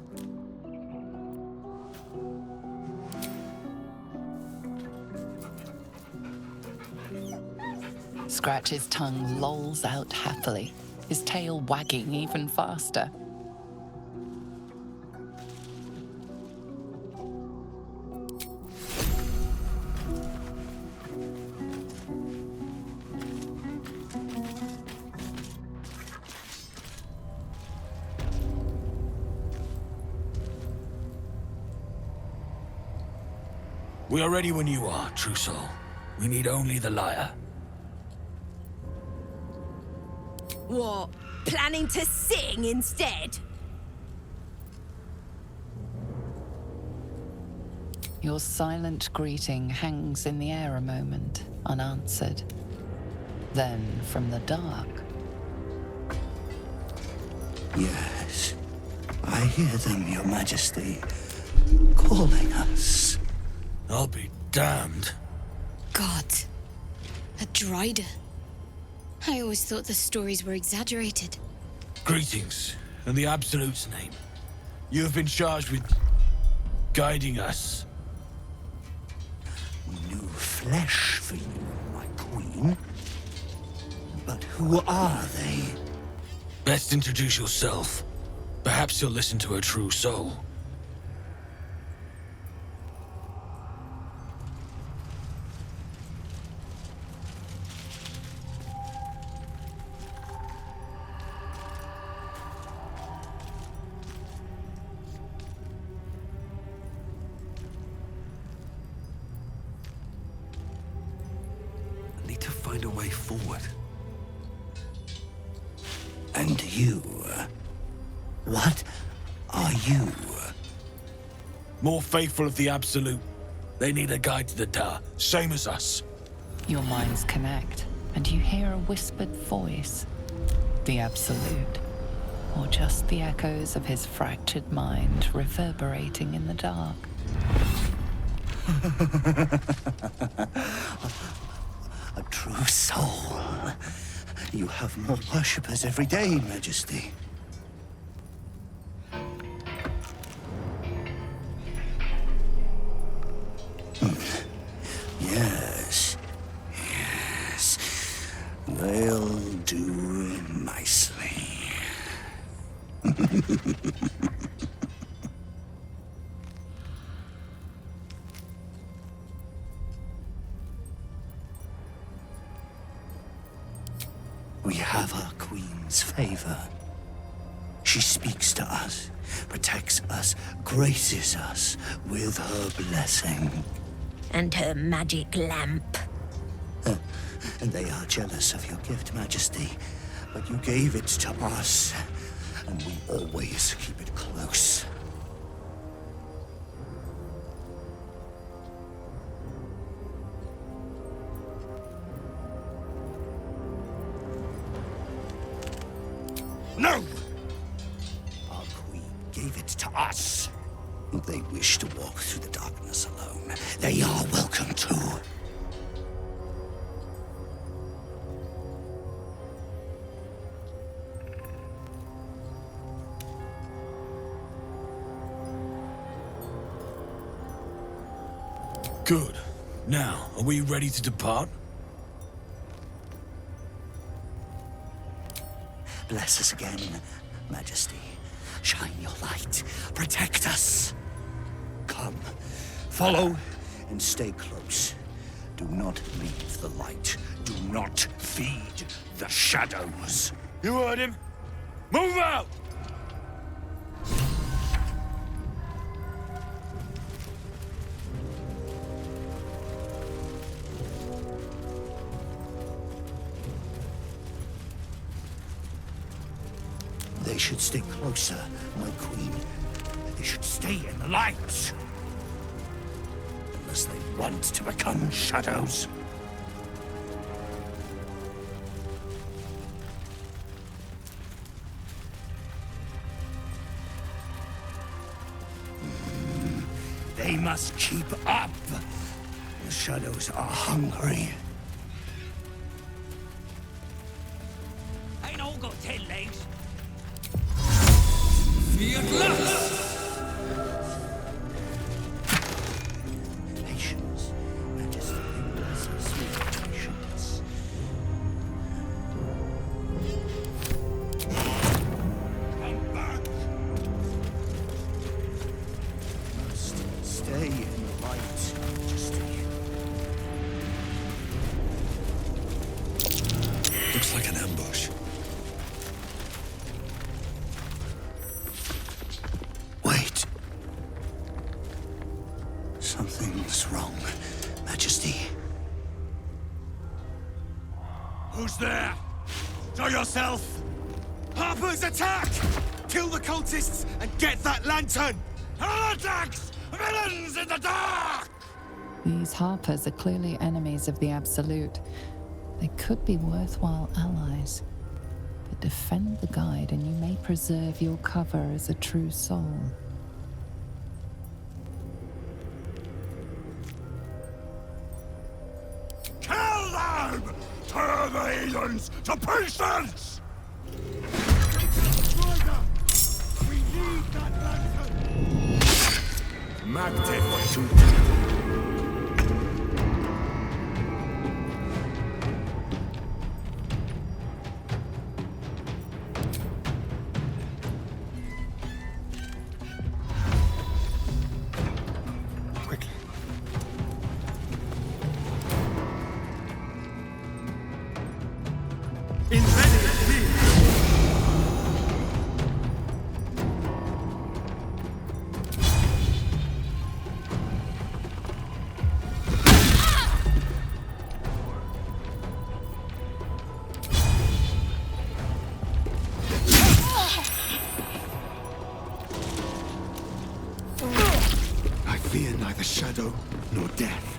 Scratch's tongue lolls out happily, his tail wagging even faster. We are ready when you are, true soul. We need only the lyre. What? Planning to sing instead? Your silent greeting hangs in the air a moment, unanswered. Then, from the dark, Yes, I hear them, Your Majesty, calling us. I'll be damned. God. A Drider. I always thought the stories were exaggerated. Greetings, in the Absolute's name. You have been charged with guiding us. New flesh for you, my queen. But who are they? Best introduce yourself. Perhaps you'll listen to a true soul. Need to find a way forward. And you? What are you? More faithful of the Absolute. They need a guide to the tower, same as us. Your minds connect, and you hear a whispered voice. The Absolute. Or just the echoes of his fractured mind reverberating in the dark. A true soul. You have more worshippers every day, Majesty. Yes. Yes. They'll do nicely. We have our queen's favor. She speaks to us, protects us, graces us with her blessing. And her magic lamp. And they are jealous of your gift, Majesty. But you gave it to us, and we always keep it close. No! Our queen gave it to us. If they wish to walk through the darkness alone, they are welcome to. Good. Now, are we ready to depart? Bless us again, Majesty. Shine your light. Protect us. Come, follow, and stay close. Do not leave the light. Do not feed the shadows. You heard him. Move out! They should stay closer, my queen. They should stay in the light. Unless they want to become shadows. They must keep up. The shadows are hungry. Ain't all got 10 legs. Patience. Majesty, bless us with patience. Come back! Must stay in the light, Majesty. Looks like an ambush. Wait. Something's wrong, Majesty. Who's there? Show yourself! Harpers, attack! Kill the cultists and get that lantern! Heretics! Villains in the dark! These Harpers are clearly enemies of the Absolute. They could be worthwhile allies. But defend the guide and you may preserve your cover as a true soul. Kill them! Turn the heathens to pieces! We need that lantern! Magte for fear neither shadow nor death.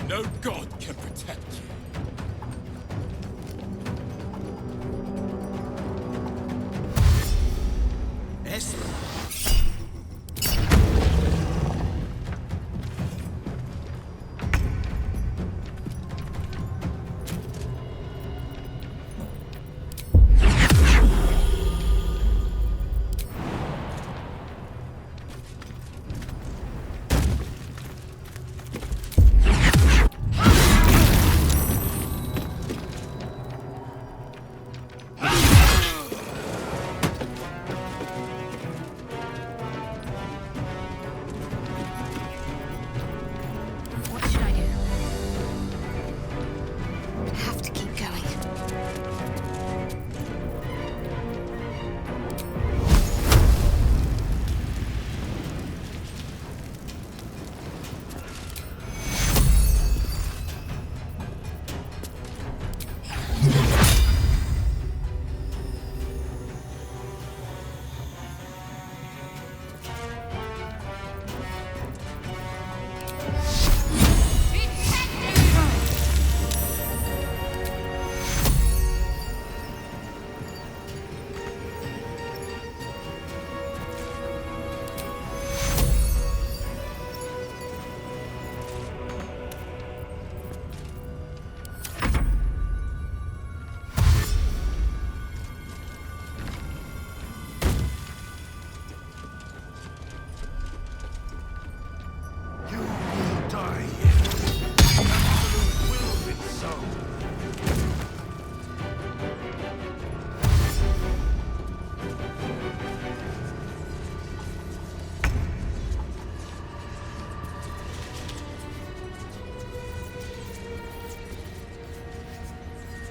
No god can protect you.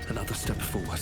Another step forward.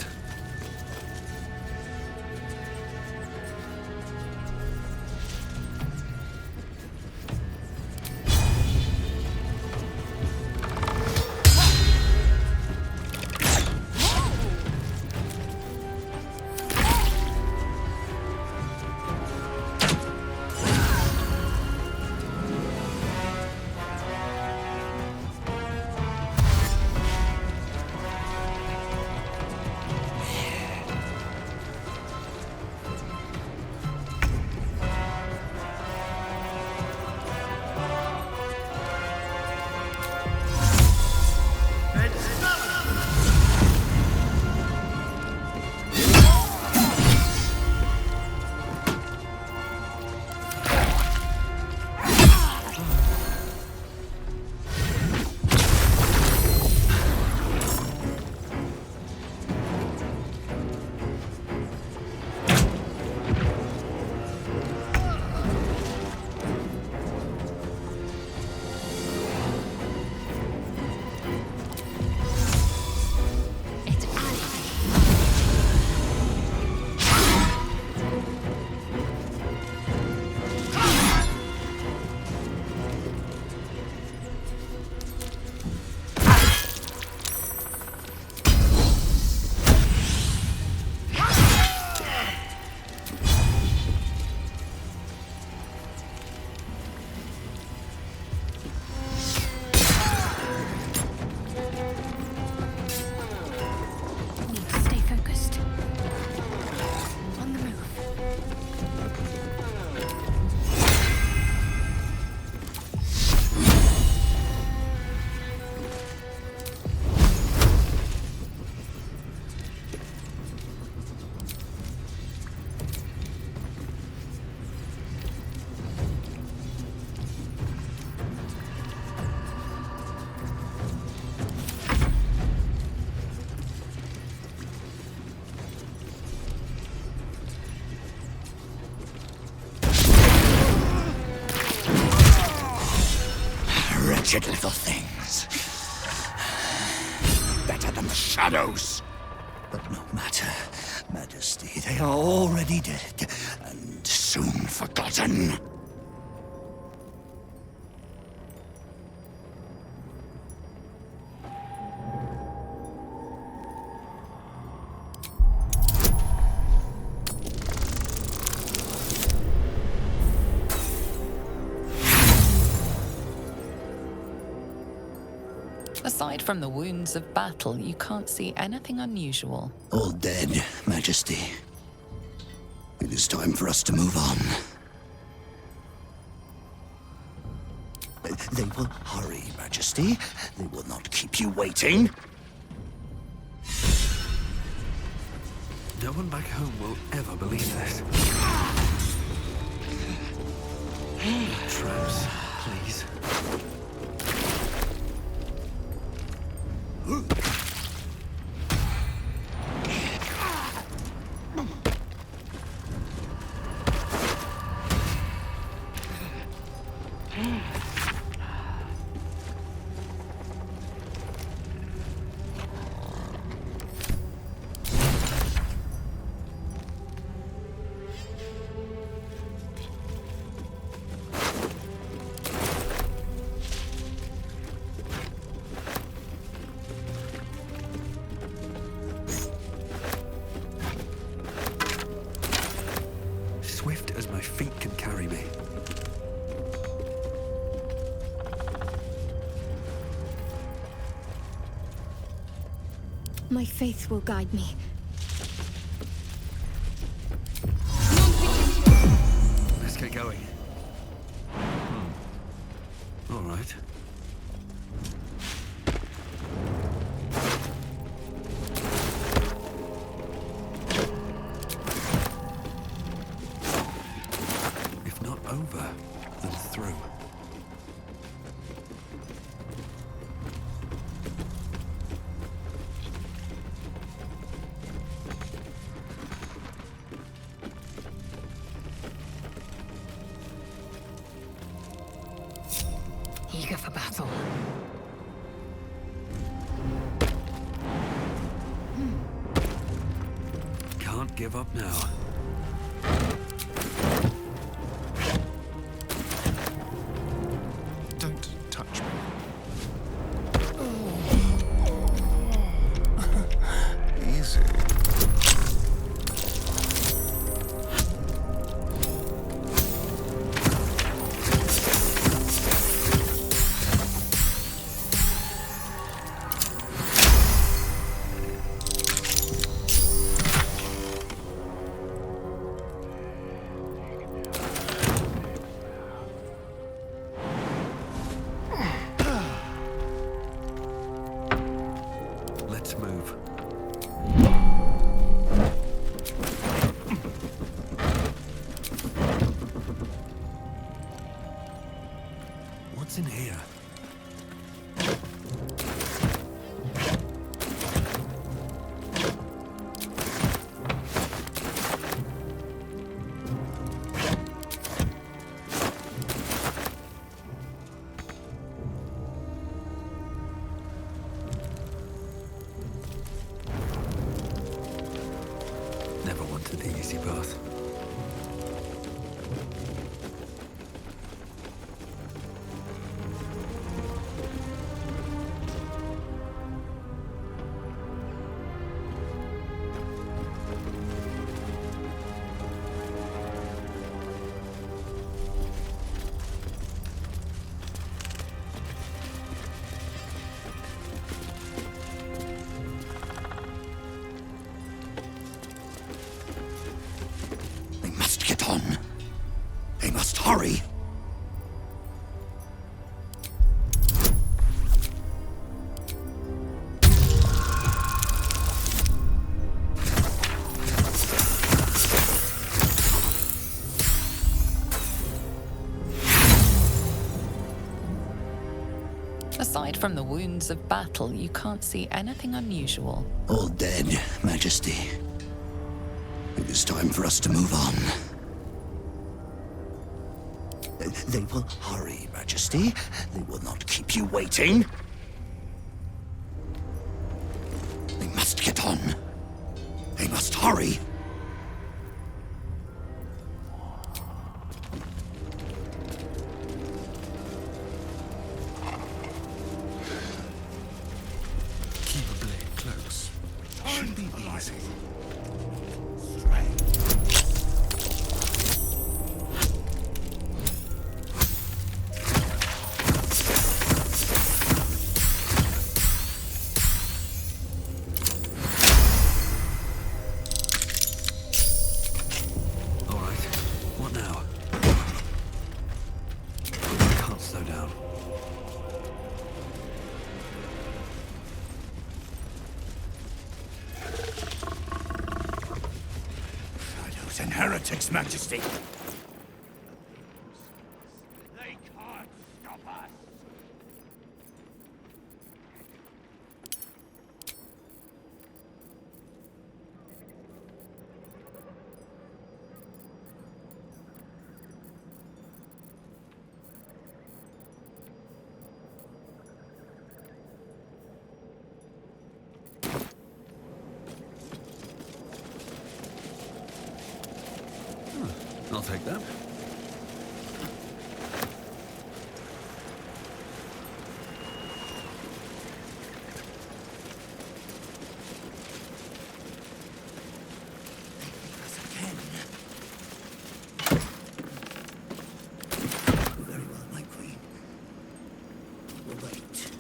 wretched little things. Better than the shadows. But no matter, Majesty, they are already dead, and soon forgotten. Aside from the wounds of battle, you can't see anything unusual. All dead, Majesty. It is time for us to move on. They will hurry, Majesty. They will not keep you waiting. No one back home will ever believe this. Traps, please. Swift as my feet can carry me. My faith will guide me. Let's get going. All right. If not over, then through. Eager for battle. Can't give up now. Don't touch me. Easy. Let's move. What's in here? Never wanted the easy path. They must get on. They must hurry. Aside from the wounds of battle, you can't see anything unusual. All dead, Majesty. It is time for us to move on. They will hurry, Majesty. They will not keep you waiting. They must get on. They must hurry. Keep a blade close. Should be easy. All right. What now? Can't slow down. Shadows and heretics, Majesty. They can't stop us. I'll take that. Very well, my queen. We'll wait.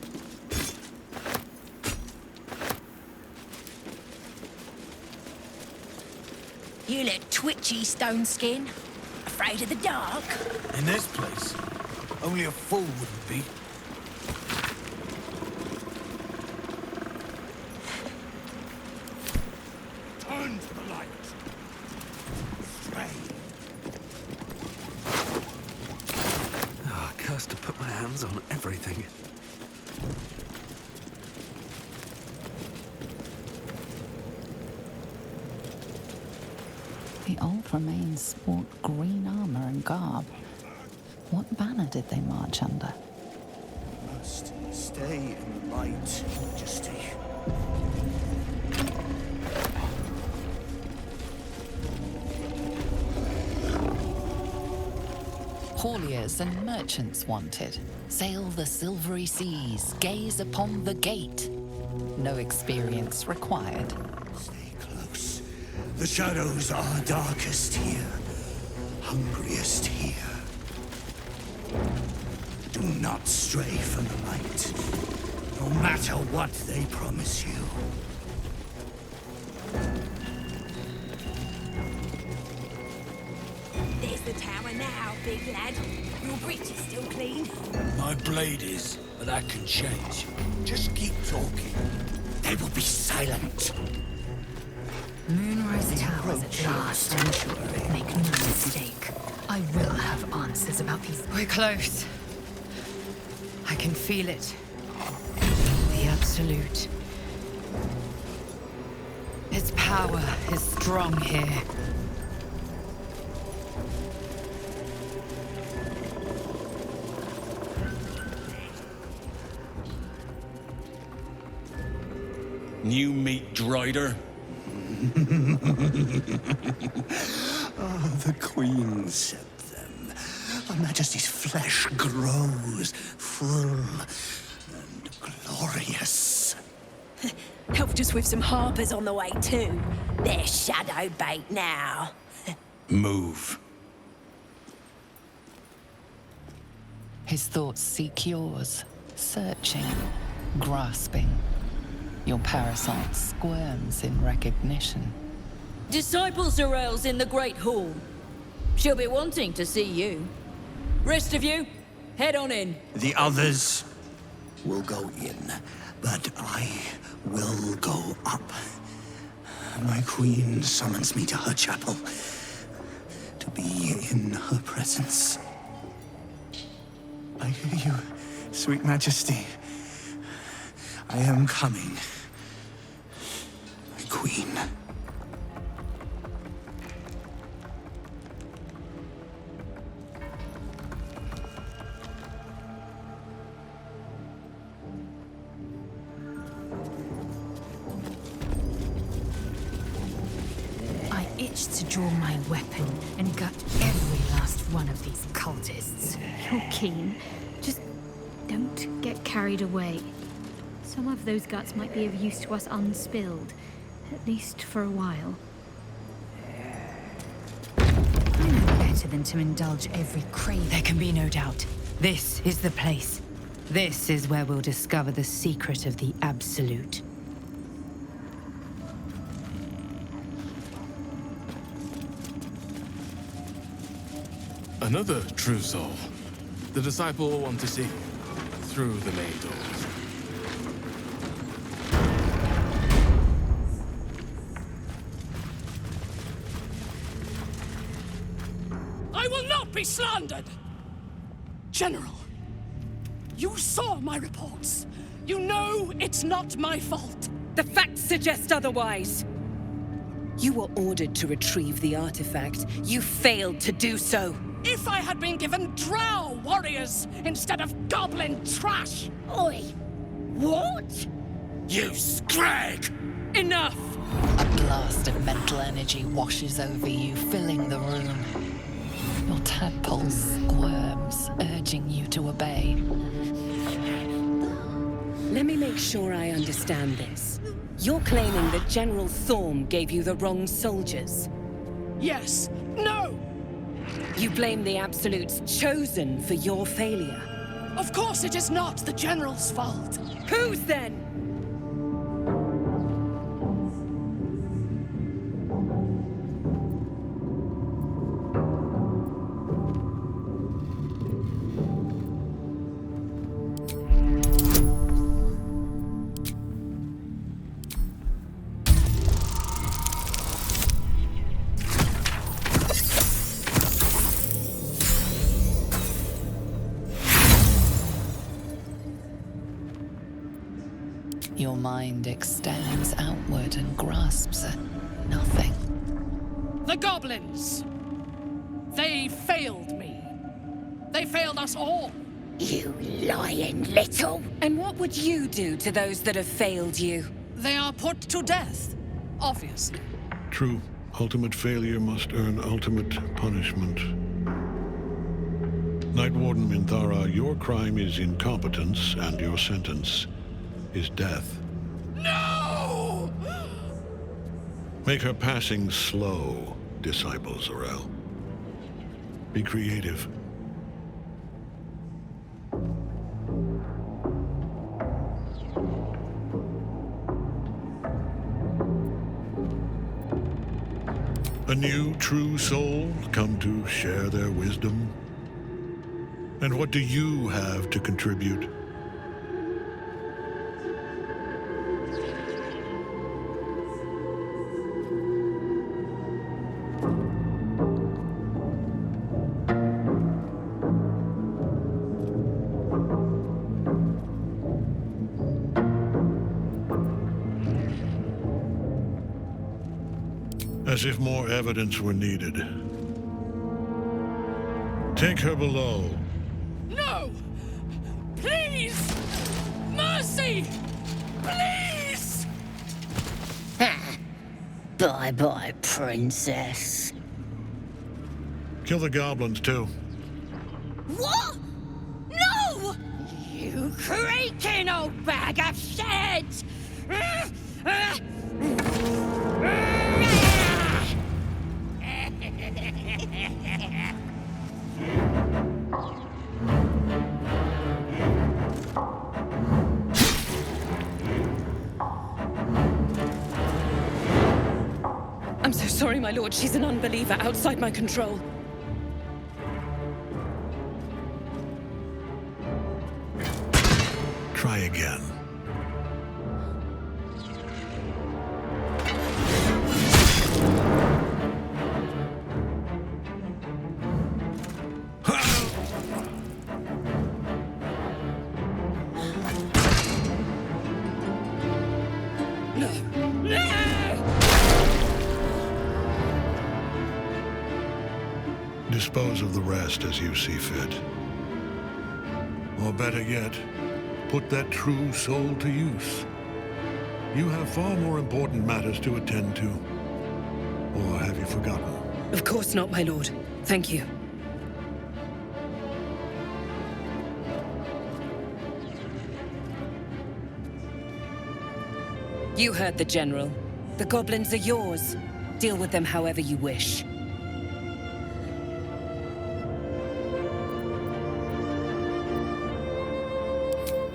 You look twitchy, Stone Skin. Afraid of the dark? In this place, only a fool wouldn't be. Turn to the light. Stray. Ah, cursed to put my hands on everything. The old remains sport green armor and garb. What banner did they march under? Must stay in the light, Majesty. Hauliers and merchants wanted. Sail the silvery seas, gaze upon the gate. No experience required. Stay close. The shadows are darkest here, hungriest here. Do not stray from the light, no matter what they promise you. There's the tower now, big lad. Your breech is still clean. My blade is, but that can change. Just keep talking. They will be silent. Moonrise Towers at last. Make no mistake. I will have answers about these. We're close. I can feel it. The Absolute. Its power is strong here. New meat, Drider. Oh, the Queen said them. Her Majesty's flesh grows full and glorious. Helped us with some harpers on the way too. They're shadow bait now. Move. His thoughts seek yours, searching, grasping. Your parasite squirms in recognition. Disciple Sorrel's in the Great Hall. She'll be wanting to see you. Rest of you, head on in. The others will go in, but I will go up. My Queen summons me to her chapel to be in her presence. I hear you, sweet Majesty. I am coming, my Queen. itched to draw my weapon and gut every last one of these cultists. You're keen. Just don't get carried away. Some of those guts might be of use to us unspilled, at least for a while. I know better than to indulge every craving. There can be no doubt. This is the place. This is where we'll discover the secret of the Absolute. Another true soul. The disciple will want to see through the main doors. I will not be slandered! General, you saw my reports. You know it's not my fault. The facts suggest otherwise. You were ordered to retrieve the artifact. You failed to do so. If I had been given drow warriors instead of goblin trash! Oi! What? You scrag! Enough! A blast of mental energy washes over you, filling the room. Your tadpole squirms, urging you to obey. Let me make sure I understand this. You're claiming that General Thorm gave you the wrong soldiers? Yes. No! You blame the Absolute's Chosen for your failure? Of course it is not the General's fault. Whose then? Your mind extends outward and grasps at nothing. The goblins! They failed me. They failed us all. You lying little! And what would you do to those that have failed you? They are put to death, obviously. True. Ultimate failure must earn ultimate punishment. Night Warden Minthara, your crime is incompetence, and your sentence is death. No! Make her passing slow, Disciple Zorel. Be creative. A new, true soul come to share their wisdom? And what do you have to contribute? As if more evidence were needed. Take her below. No! Please! Mercy! Please! Bye-bye, princess. Kill the goblins, too. What? No! You creaking old bag of shit! I'm so sorry, my lord. She's an unbeliever outside my control. Try again. Dispose of the rest as you see fit. Or better yet, put that true soul to use. You have far more important matters to attend to. Or have you forgotten? Of course not, my lord. Thank you. You heard the General. The goblins are yours. Deal with them however you wish.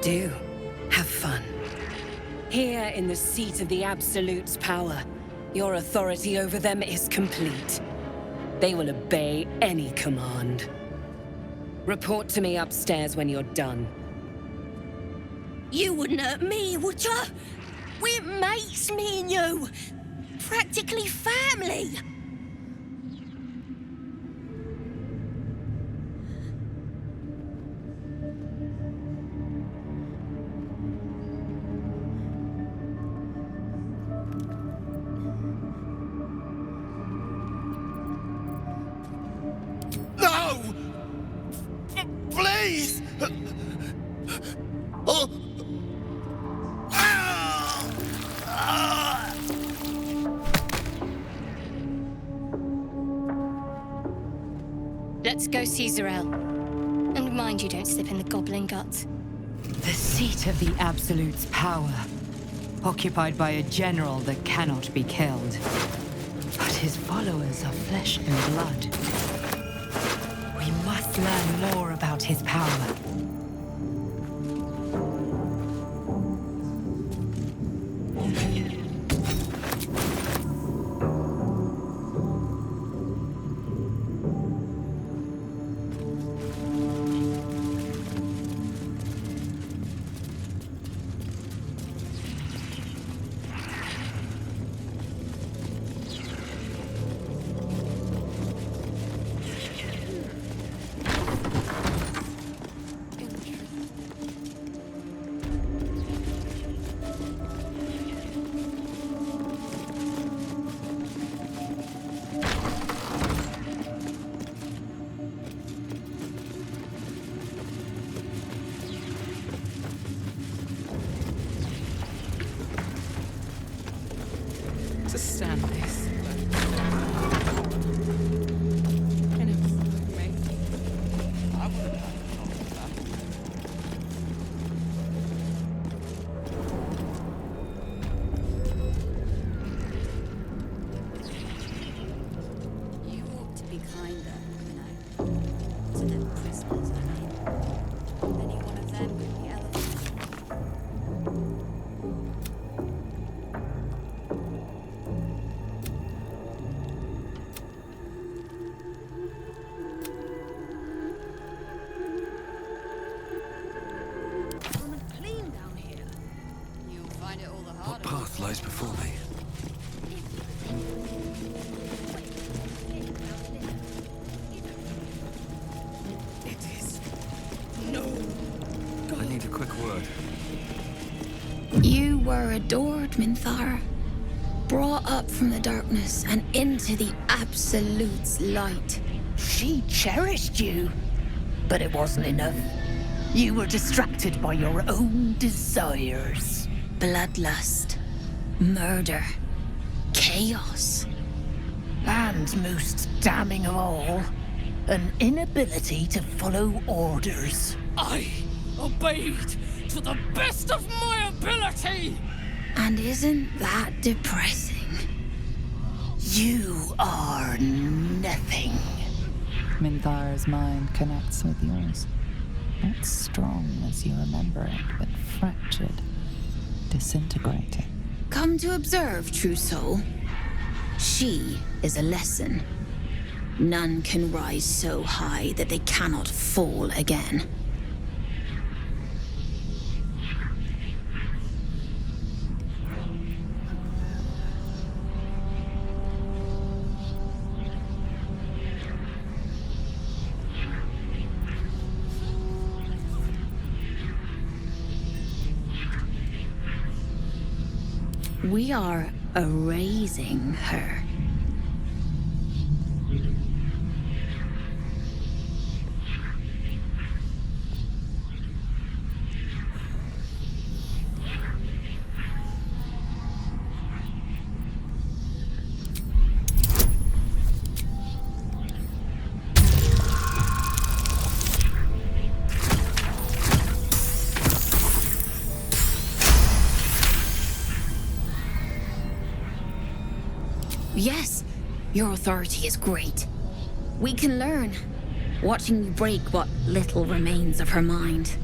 Do. Have fun. Here in the seat of the Absolute's power, your authority over them is complete. They will obey any command. Report to me upstairs when you're done. You wouldn't hurt me, would ya? We're mates, me and you. Practically family. No! Please! Oh! Let's go see Zarel. And mind you don't slip in the goblin gut. The seat of the Absolute's power, occupied by a general that cannot be killed. But his followers are flesh and blood. We must learn more about his power. To stand this. You ought to be kinder, you know, to the prisoners, I mean. Any one of them would be elevated. Clean down here. You'll find it all the What harder. path lies before me? It is. I need a quick word. You were adored, Minthara. Brought up from the darkness and into the Absolute's light. She cherished you, but it wasn't enough. You were distracted by your own desires. Bloodlust, murder, chaos. And most damning of all, an inability to follow orders. I obeyed to the best of my ability! And isn't that depressing? You are nothing. Minthara's mind connects with yours. Not strong as you remember it, but fractured, disintegrating. Come to observe, true soul. She is a lesson. None can rise so high that they cannot fall again. We are erasing her. Yes, your authority is great. We can learn, watching you break what little remains of her mind.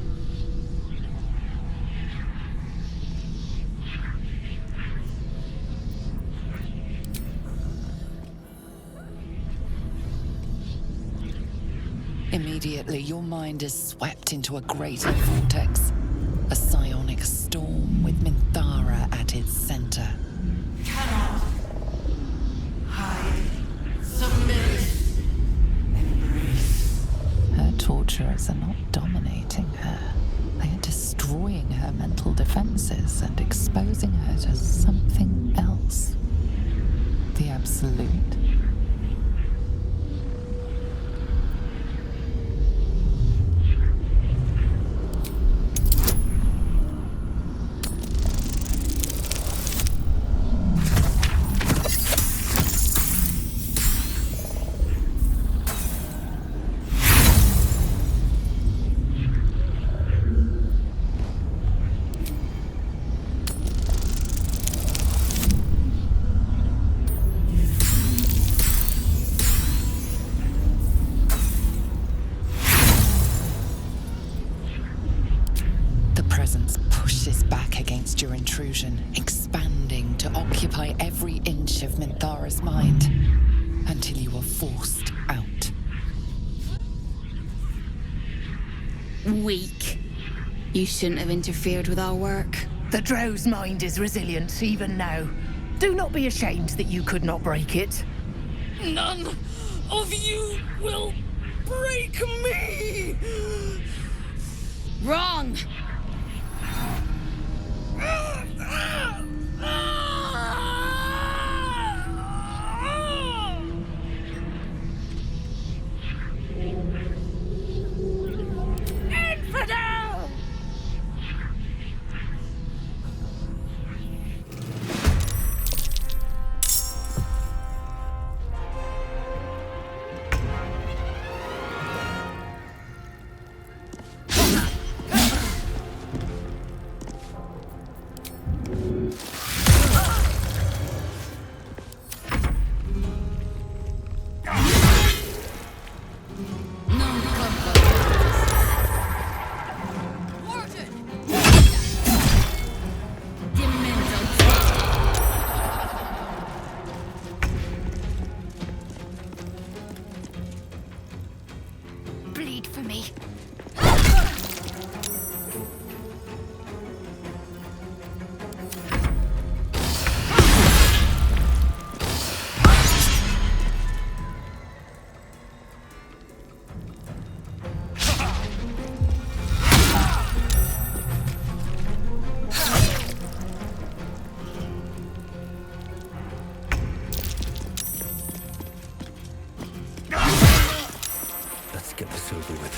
Immediately, your mind is swept into a greater vortex. A psionic storm with Minthara at its center. Cannot hide, submit, embrace. Her torturers are not dominating her. They are destroying her mental defenses and exposing her to something else. The Absolute. Your intrusion, expanding to occupy every inch of Minthara's mind, until you are forced out. Weak. You shouldn't have interfered with our work. The Drow's mind is resilient, even now. Do not be ashamed that you could not break it. None of you will break me! Wrong! Infidel! Bleed for me. Let's get this over with.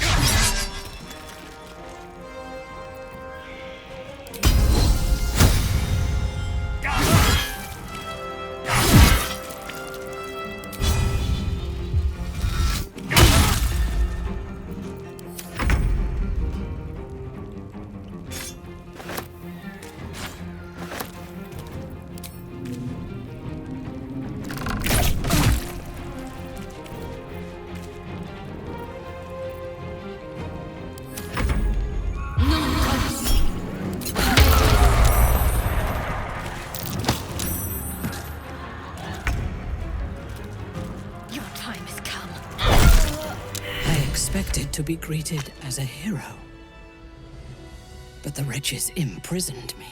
Expected to be greeted as a hero. But the wretches imprisoned me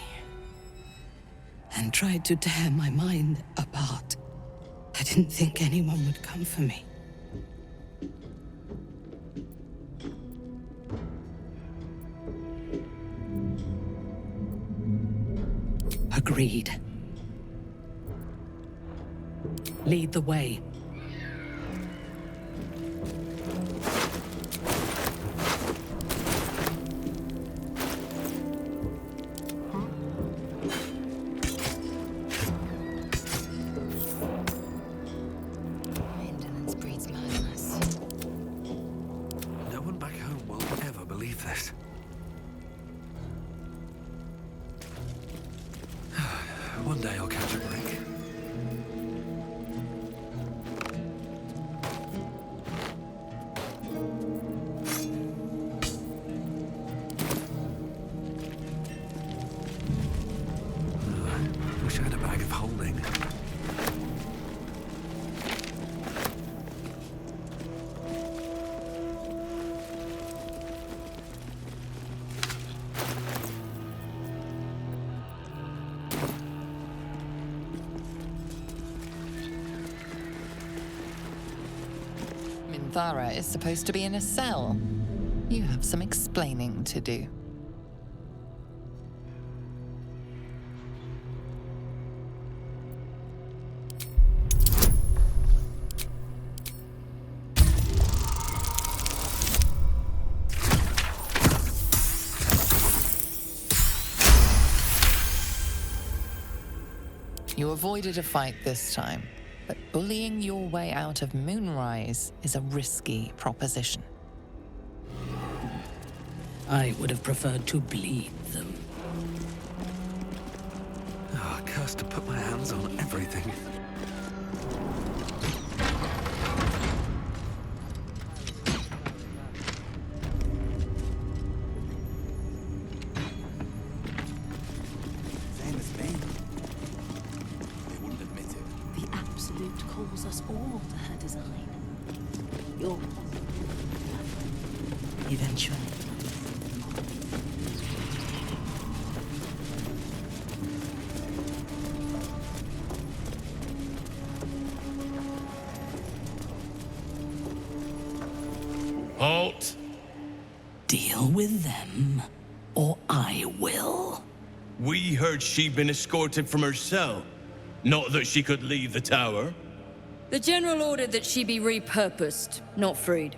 and tried to tear my mind apart. I didn't think anyone would come for me. Agreed. Lead the way. Maintenance breeds madness. No one back home will ever believe this. One day I'll catch a break. Thara is supposed to be in a cell. You have some explaining to do. You avoided a fight this time, but bullying your way out of Moonrise is a risky proposition. I would have preferred to bleed them. Oh, cursed to put my hands on everything. Same as me. They wouldn't admit it. The Absolute calls us all to her design. You'll... eventually. Halt! Deal with them, or I will. We heard she'd been escorted from her cell. Not that she could leave the tower. The General ordered that she be repurposed, not freed.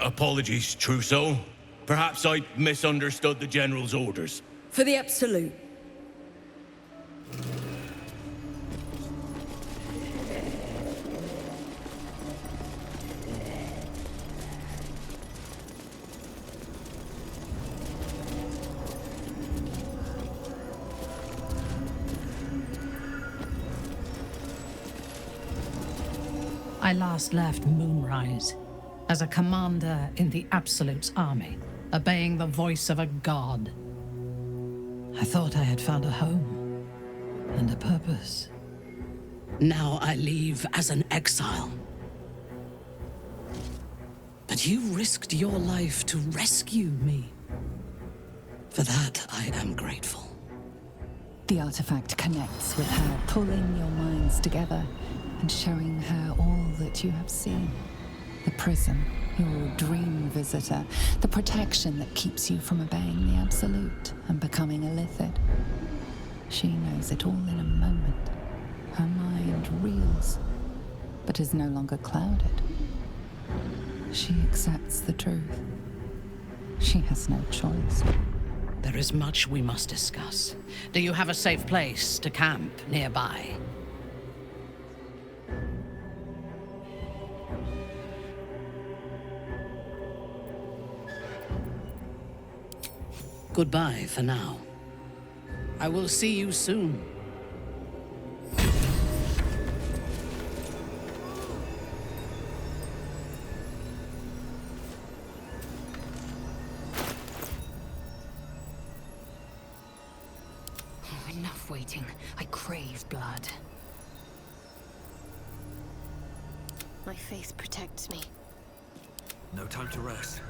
Apologies, Trousseau. Perhaps I misunderstood the General's orders. For the Absolute. I last left Moonrise as a commander in the Absolute's army, obeying the voice of a god. I thought I had found a home and a purpose. Now I leave as an exile. But you risked your life to rescue me. For that, I am grateful. The artifact connects with her, pulling your minds together and showing her all that you have seen. The prison, your dream visitor, the protection that keeps you from obeying the Absolute and becoming a Lithid. She knows it all in a moment. Her mind reels, but is no longer clouded. She accepts the truth. She has no choice. There is much we must discuss. Do you have a safe place to camp nearby? Goodbye for now. I will see you soon. Enough waiting. I crave blood. My faith protects me. No time to rest.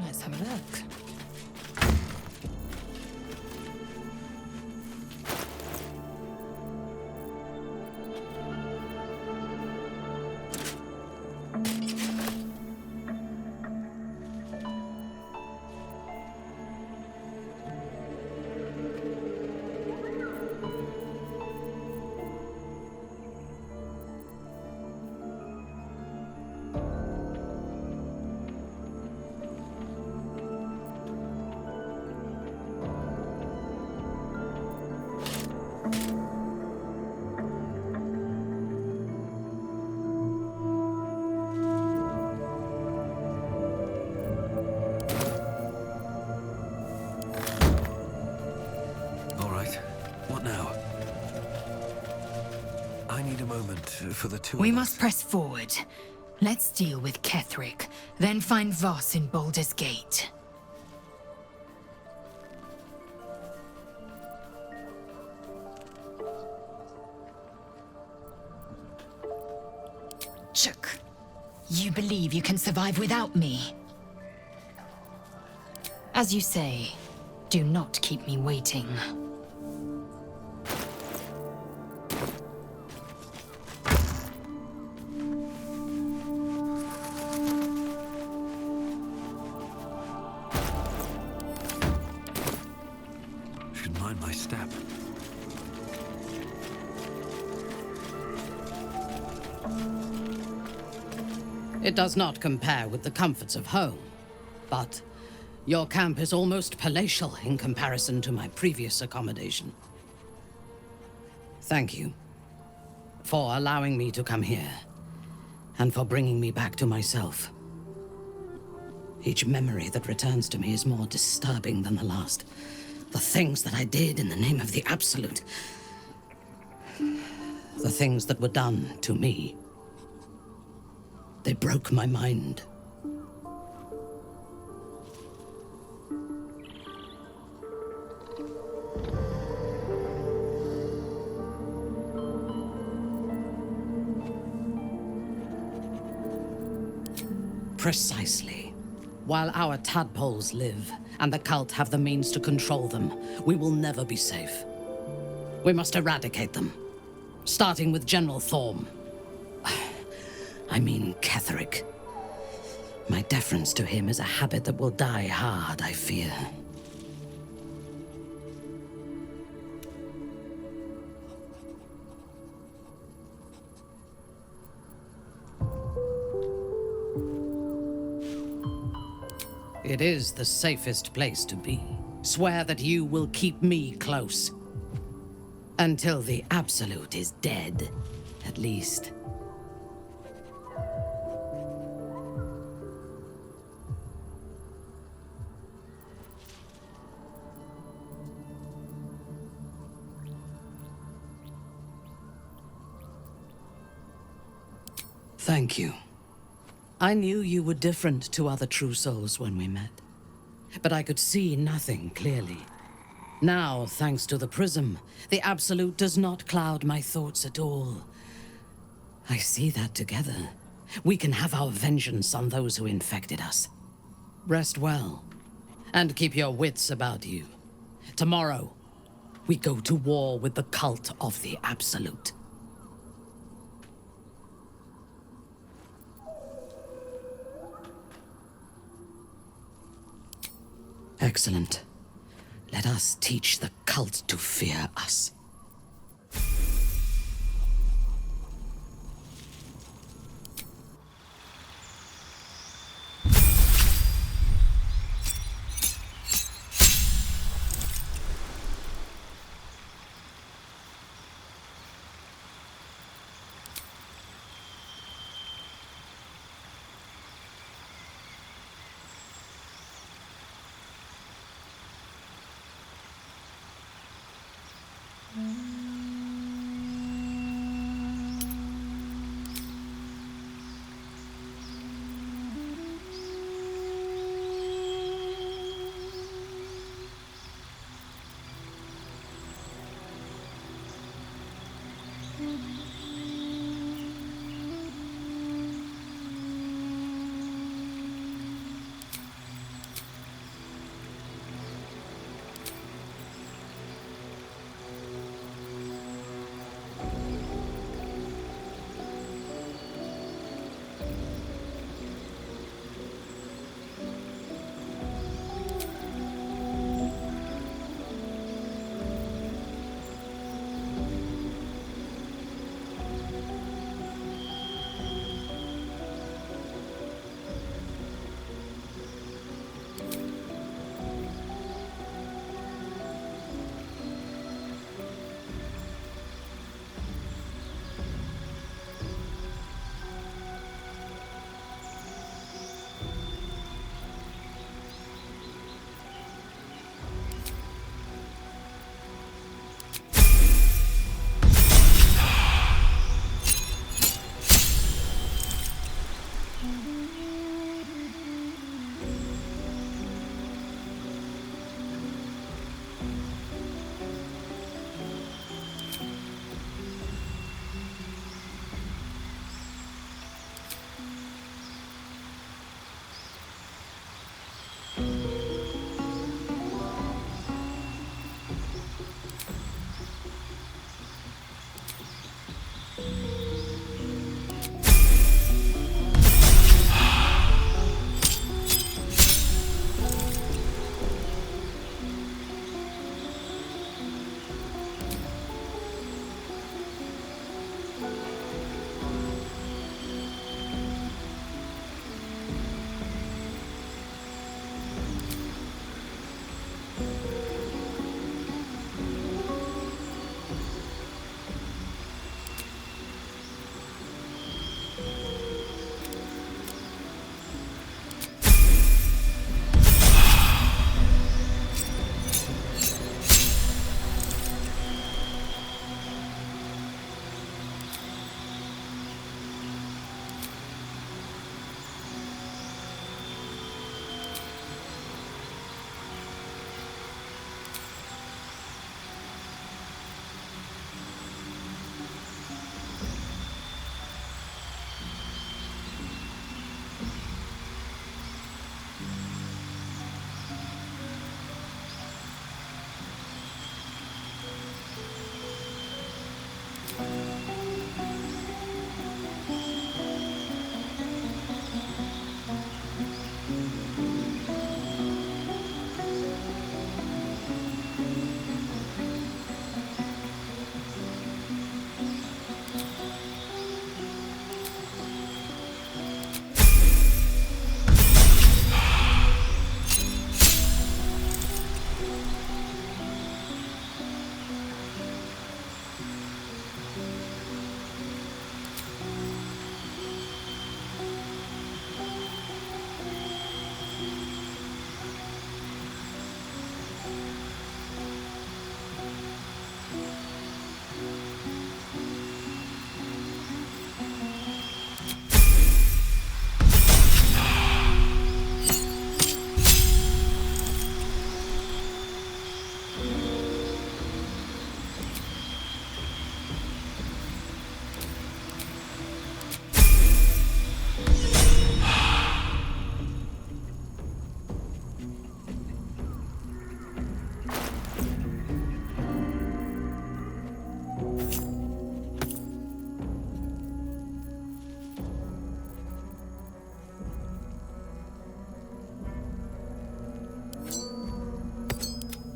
Let's have a look. for the two We of must us. press forward. Let's deal with Ketheric, then find Voss in Baldur's Gate. Chuck, you believe you can survive without me? As you say, do not keep me waiting. Should mind my step. It does not compare with the comforts of home, but your camp is almost palatial in comparison to my previous accommodation. Thank you for allowing me to come here, and for bringing me back to myself. Each memory that returns to me is more disturbing than the last. The things that I did in the name of the Absolute. The things that were done to me. They broke my mind. Precisely. While our tadpoles live, and the cult have the means to control them, we will never be safe. We must eradicate them, starting with General Thorm. I mean Ketheric. My deference to him is a habit that will die hard, I fear. It is the safest place to be. Swear that you will keep me close. Until the Absolute is dead, at least. Thank you. I knew you were different to other true souls when we met, but I could see nothing clearly. Now, thanks to the prism, the Absolute does not cloud my thoughts at all. I see that together, we can have our vengeance on those who infected us. Rest well, and keep your wits about you. Tomorrow, we go to war with the cult of the Absolute. Excellent. Let us teach the cult to fear us.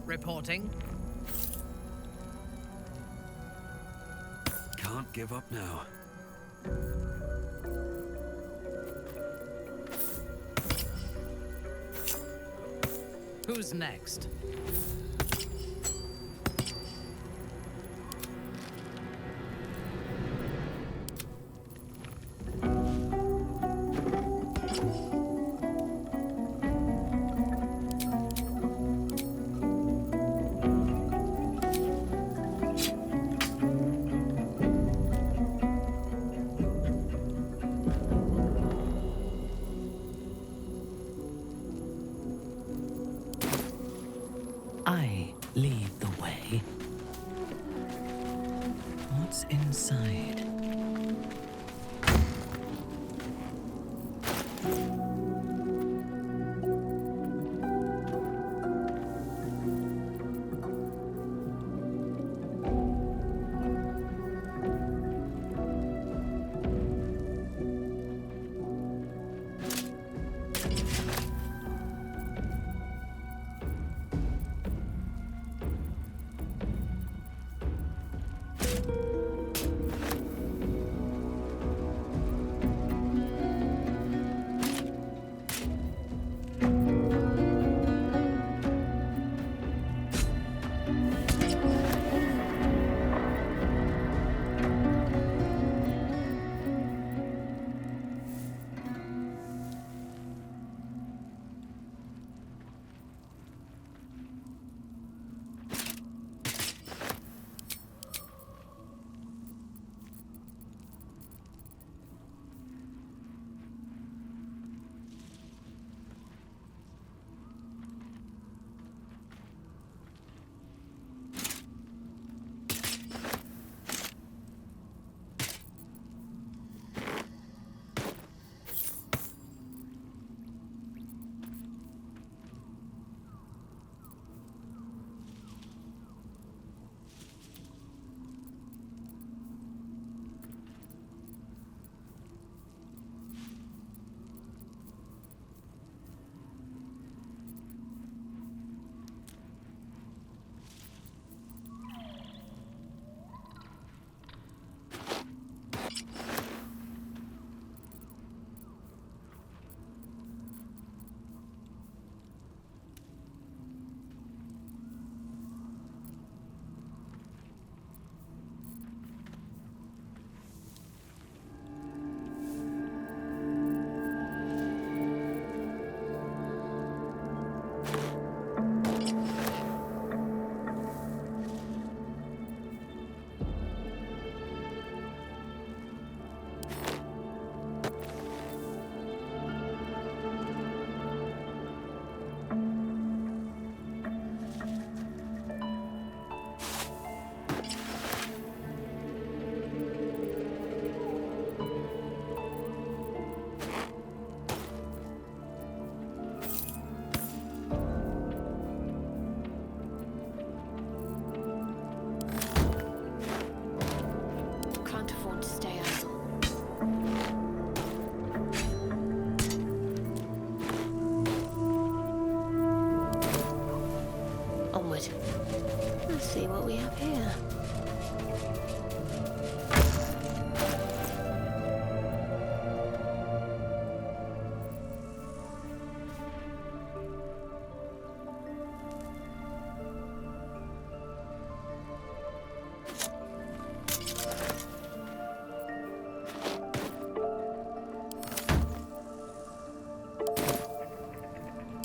Reporting. Can't give up now. Who's next? I lead the way. What's inside? Onward. Let's see what we have here.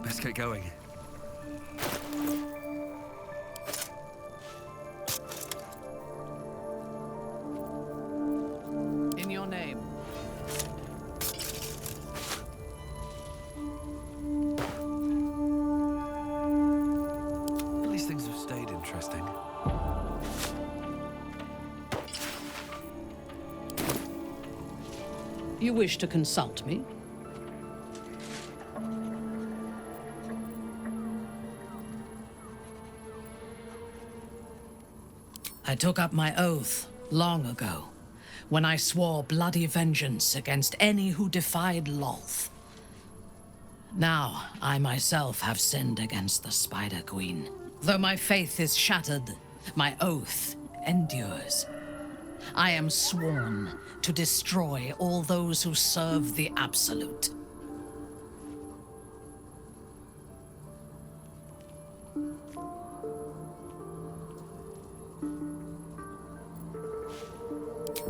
Let's get going. In your name. At least things have stayed interesting. You wish to consult me? I took up my oath long ago, when I swore bloody vengeance against any who defied Lolth. Now, I myself have sinned against the Spider Queen. Though my faith is shattered, my oath endures. I am sworn to destroy all those who serve the Absolute.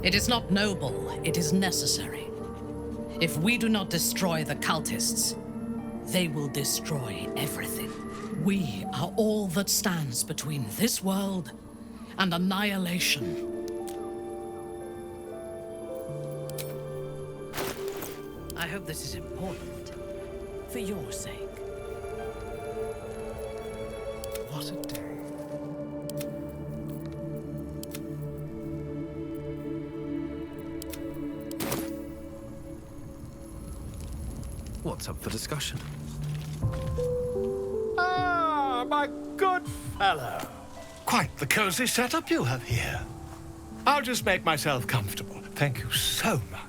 It is not noble, it is necessary. If we do not destroy the cultists, they will destroy everything. We are all that stands between this world and annihilation. I hope this is important, for your sake. What a day. What's up for discussion? Ah, my good fellow. Quite the cozy setup you have here. I'll just make myself comfortable. Thank you so much.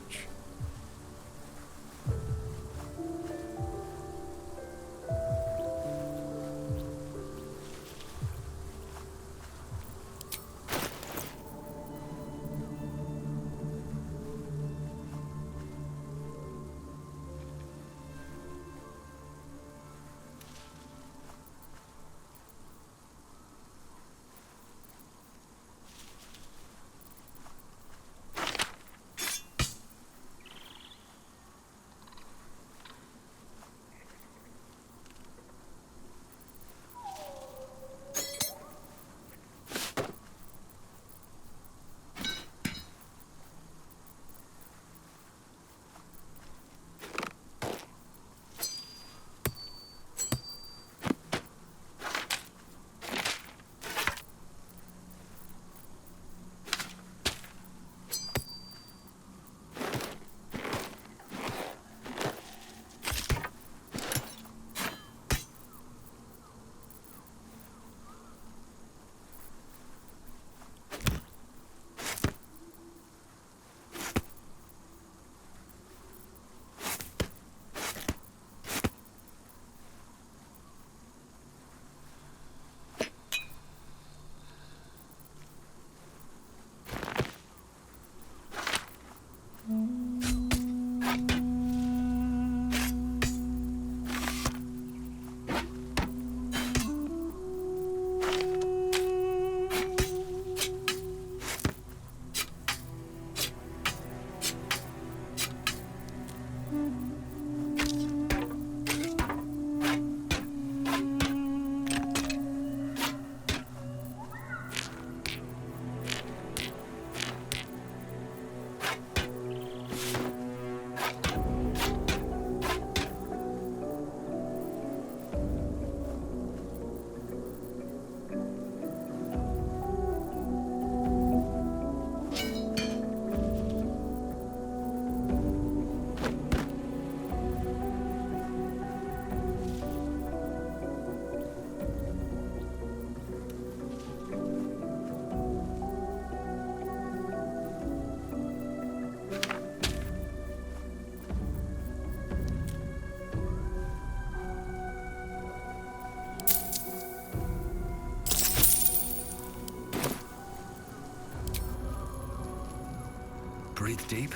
breathe deep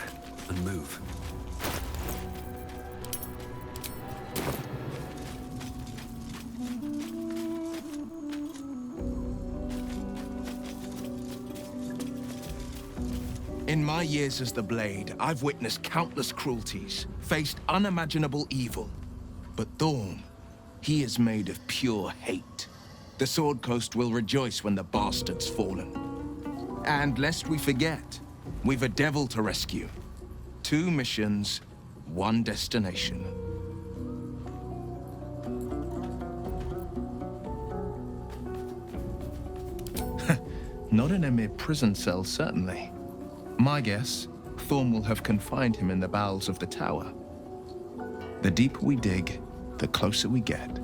and move. In my years as the Blade, I've witnessed countless cruelties, faced unimaginable evil. But Thorn, he is made of pure hate. The Sword Coast will rejoice when the bastard's fallen. And lest we forget, we've a devil to rescue. 2 missions, 1 destination. Not in a mere prison cell, certainly. My guess, Thorn will have confined him in the bowels of the tower. The deeper we dig, the closer we get.